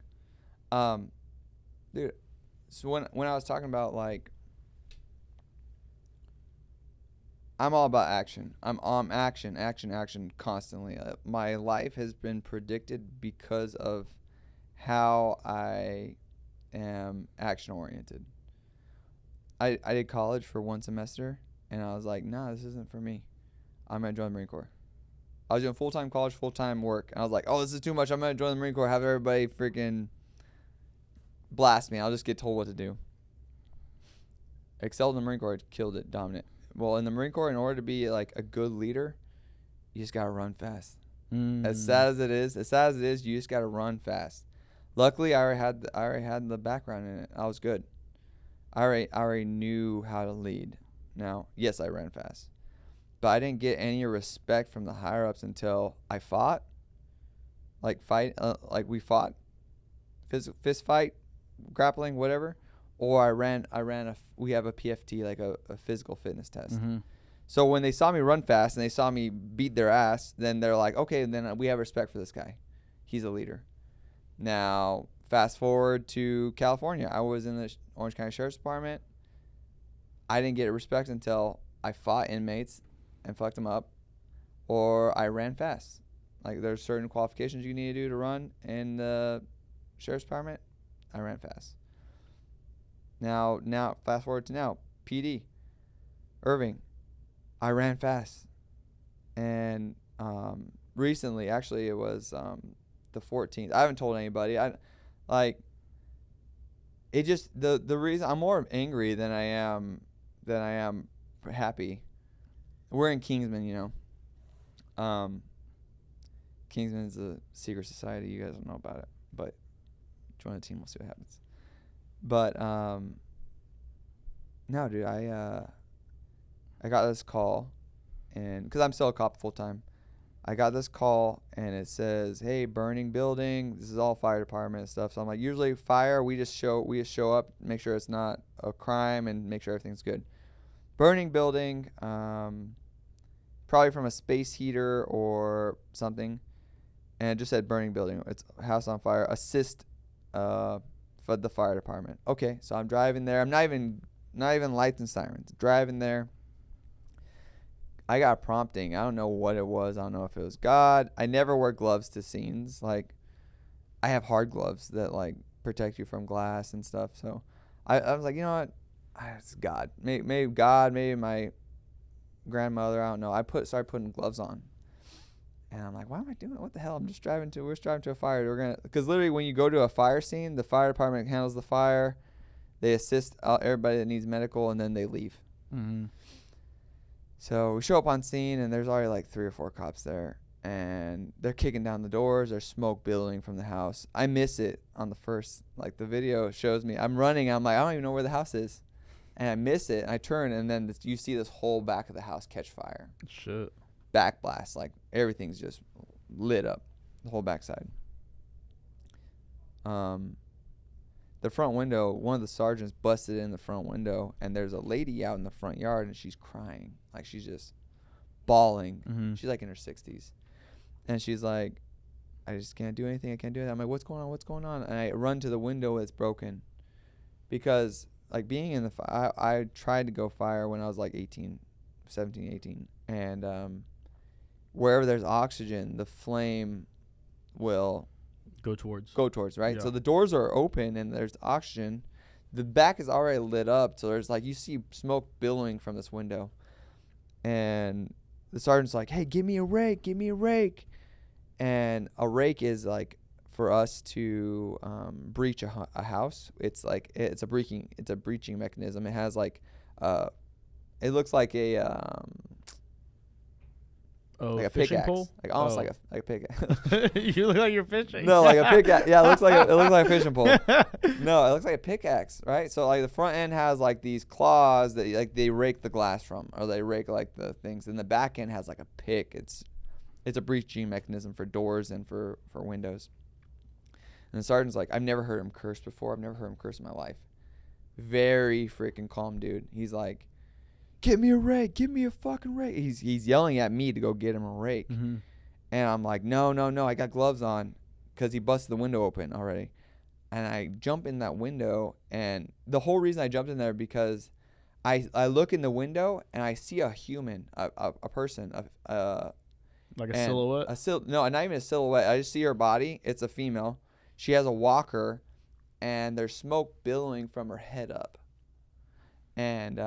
Dude, so when I was talking about like, I'm all about action. I'm on action constantly. My life has been predicted because of how I am action oriented. I did college for 1 semester, and I was like, nah, this isn't for me. I'm going to join the Marine Corps. I was doing full-time college, full-time work, and I was like, oh, this is too much. I'm going to join the Marine Corps, have everybody freaking blast me. I'll just get told what to do. Excelled in the Marine Corps, killed it, dominant. Well, in the Marine Corps, in order to be like a good leader, you just got to run fast. As sad as it is, you just got to run fast. Luckily, I already had the background in it. I was good. I already knew how to lead. Now, yes, I ran fast, but I didn't get any respect from the higher ups until I fought. Like we fought, fist fight, grappling, whatever. Or we have a PFT, like a physical fitness test. Mm-hmm. So when they saw me run fast and they saw me beat their ass, then they're like, okay, then we have respect for this guy. He's a leader. Now, fast forward to California. I was in the Orange County Sheriff's Department. I didn't get respect until I fought inmates and fucked them up, or I ran fast. Like, there's certain qualifications you need to do to run in the Sheriff's Department. I ran fast. Now, fast forward to now, PD, Irving. I ran fast. And recently, actually, it was the 14th. I haven't told anybody. It just the reason I'm more angry than I am happy. We're in Kingsman, you know. Kingsman's a secret society. You guys don't know about it, but join the team. We'll see what happens. But no, dude, I got this call, and because I'm still a cop full time, I got this call, and it says, "Hey, burning building. This is all fire department and stuff." So I'm like, usually fire, we just show up, make sure it's not a crime, and make sure everything's good. Burning building, probably from a space heater or something, and it just said burning building. It's house on fire. Assist for the fire department. Okay, so I'm driving there. I'm not even lights and sirens. Driving there. I got prompting. I don't know what it was. I don't know if it was God. I never wear gloves to scenes. Like, I have hard gloves that like protect you from glass and stuff. So I was like, you know what? It's God. Maybe God. Maybe my grandmother. I don't know. Started putting gloves on, and I'm like, why am I doing it? What the hell? We're just driving to a fire. Because literally when you go to a fire scene, the fire department handles the fire. They assist everybody that needs medical, and then they leave. Mm-hmm. So we show up on scene, and there's already like 3 or 4 cops there, and they're kicking down the doors. There's smoke billowing from the house. I miss it on the first, like the video shows me. I'm running. I'm like, I don't even know where the house is. And I miss it. And I turn, and then you see this whole back of the house catch fire. Shit. Back blast. Like, everything's just lit up, the whole backside. The front window, one of the sergeants busted in the front window, and there's a lady out in the front yard, and she's crying. Like, she's just bawling. Mm-hmm. She's like in her 60s. And she's like, I just can't do anything. I can't do it. I'm like, what's going on? What's going on? And I run to the window. It's broken. Because, like, being in the fire, I tried to go fire when I was like 17, 18. And wherever there's oxygen, the flame will Go towards, right? Yeah. So the doors are open and there's oxygen. The back is already lit up. So there's like, you see smoke billowing from this window. And the sergeant's like, hey, give me a rake. And a rake is like for us to breach a house. It's like, it's a breaching mechanism. It has like, it looks like a, like a fishing pickaxe, pole? like almost like a pickaxe. You look like you're fishing. No, like a pickaxe. Yeah, it looks like a fishing pole. No, it looks like a pickaxe, right? So like the front end has like these claws that like they rake the glass from, or they rake like the things. And the back end has like a pick. It's a breaching mechanism for doors and for windows. And the sergeant's like, I've never heard him curse before. I've never heard him curse in my life. Very freaking calm dude. He's like, get me a rake. Give me a fucking rake. He's yelling at me to go get him a rake. Mm-hmm. And I'm like, no, I got gloves on, because he busted the window open already. And I jump in that window, and the whole reason I jumped in there because I look in the window and I see a human, a person, like a silhouette? No, not even a silhouette. I just see her body. It's a female. She has a walker, and there's smoke billowing from her head up. And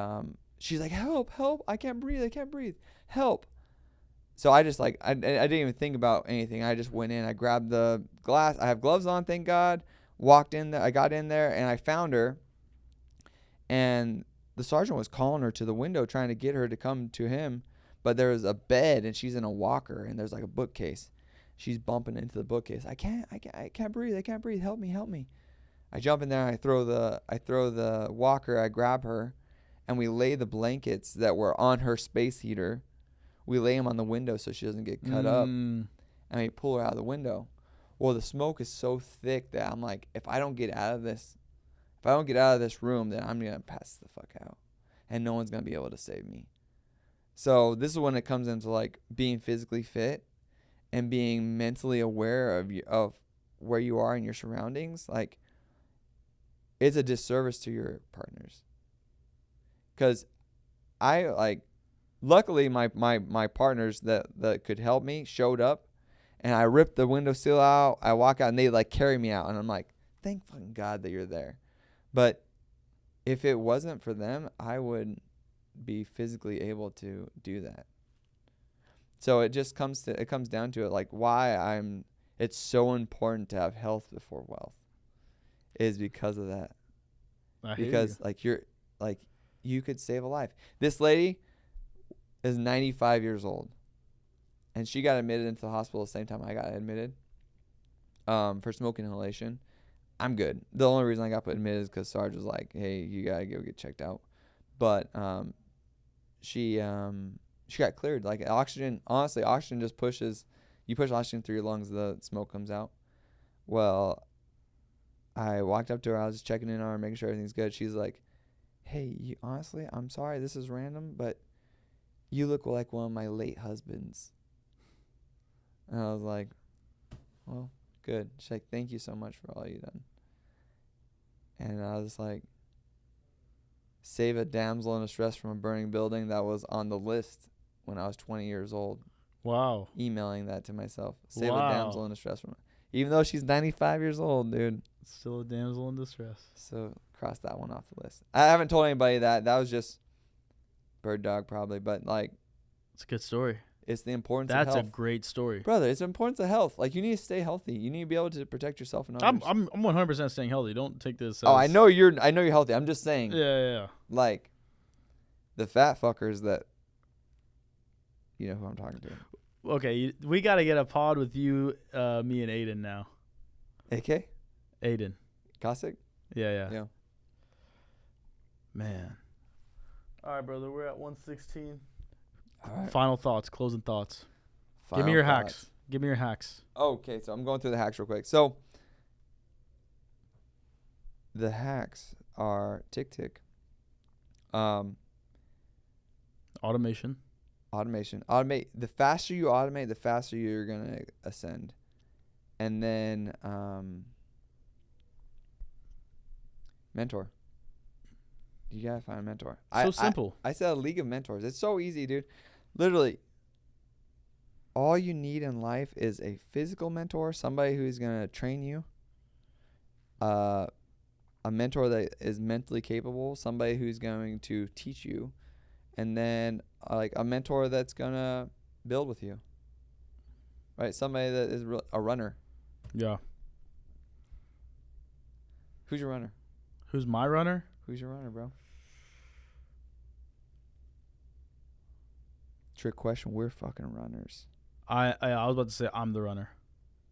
she's like, help, I can't breathe, help. So I just like, I didn't even think about anything. I just went in, I grabbed the glass. I have gloves on, thank God. Walked in there, I got in there, and I found her. And the sergeant was calling her to the window, trying to get her to come to him. But there was a bed, and she's in a walker, and there's like a bookcase. She's bumping into the bookcase. I can't breathe, help me. I jump in there, and I throw the walker, I grab her. And we lay the blankets that were on her space heater. We lay them on the window so she doesn't get cut up. And we pull her out of the window. Well, the smoke is so thick that I'm like, if I don't get out of this room, then I'm going to pass the fuck out. And no one's going to be able to save me. So this is when it comes into like being physically fit and being mentally aware of where you are in your surroundings. Like, it's a disservice to your partners. Because I like, luckily my partners that could help me showed up, and I ripped the windowsill out. I walk out, and they like carry me out, and I'm like, thank fucking God that you're there. But if it wasn't for them, I wouldn't be physically able to do that. So it just comes down to it, like why it's so important to have health before wealth is because of that. Because like you could save a life. This lady is 95 years old, and she got admitted into the hospital the same time I got admitted for smoke inhalation. I'm good. The only reason I got put admitted is because Sarge was like, hey, you got to go get checked out. But she got cleared. Like, oxygen, honestly, oxygen just pushes, you push oxygen through your lungs, the smoke comes out. Well, I walked up to her. I was just checking in on her, making sure everything's good. She's like, hey, honestly, I'm sorry, this is random, but you look like one of my late husbands. And I was like, well, good. She's like, thank you so much for all you've done. And I was like, save a damsel in distress from a burning building. That was on the list when I was 20 years old. Wow. Emailing that to myself. Save Wow. a damsel in distress from it. Even though she's 95 years old, dude. Still a damsel in distress. So cross that one off the list. I haven't told anybody that. That was just bird dog probably. But, like. It's a good story. It's the importance of That's health. a great story. Brother, it's the importance of health. Like, you need to stay healthy. You need to be able to protect yourself and others. I'm 100% staying healthy. Don't take this. Oh, I know you're healthy. I'm just saying. Yeah. Like, the fat fuckers that, you know who I'm talking to. Okay, we got to get a pod with you, me, and Aiden now. AK? Aiden. Cossack? Yeah. Man. All right, brother. We're at 116. All right. Final thoughts. Closing thoughts. Final Give me your thoughts. hacks. Give me your hacks. Okay, so I'm going through the hacks real quick. So, the hacks are tick. Automation. Automate. The faster you automate, the faster you're going to ascend. And then mentor. You got to find a mentor. So simple. I said a league of mentors. It's so easy, dude. Literally, all you need in life is a physical mentor, somebody who's going to train you, a mentor that is mentally capable, somebody who's going to teach you, and then like a mentor that's going to build with you. Right? Somebody that is a runner. Yeah. Who's your runner? Who's my runner? Who's your runner, bro? Trick question. We're fucking runners. I was about to say I'm the runner.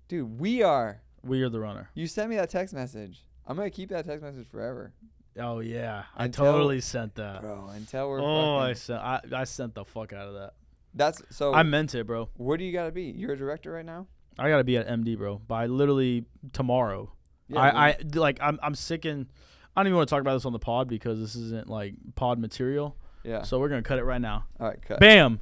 Dude, we are. We are the runner. You sent me that text message. I'm going to keep that text message forever. Oh, yeah. I Until- totally sent that. Bro, until we're Oh, fucking... I sent the fuck out of that. That's so... I meant it, bro. Where do you got to be? You're a director right now? I got to be at MD, bro, by literally tomorrow. Yeah, I'm sick and... I don't even want to talk about this on the pod because this isn't, like, pod material. Yeah. So we're going to cut it right now. All right, cut. Bam!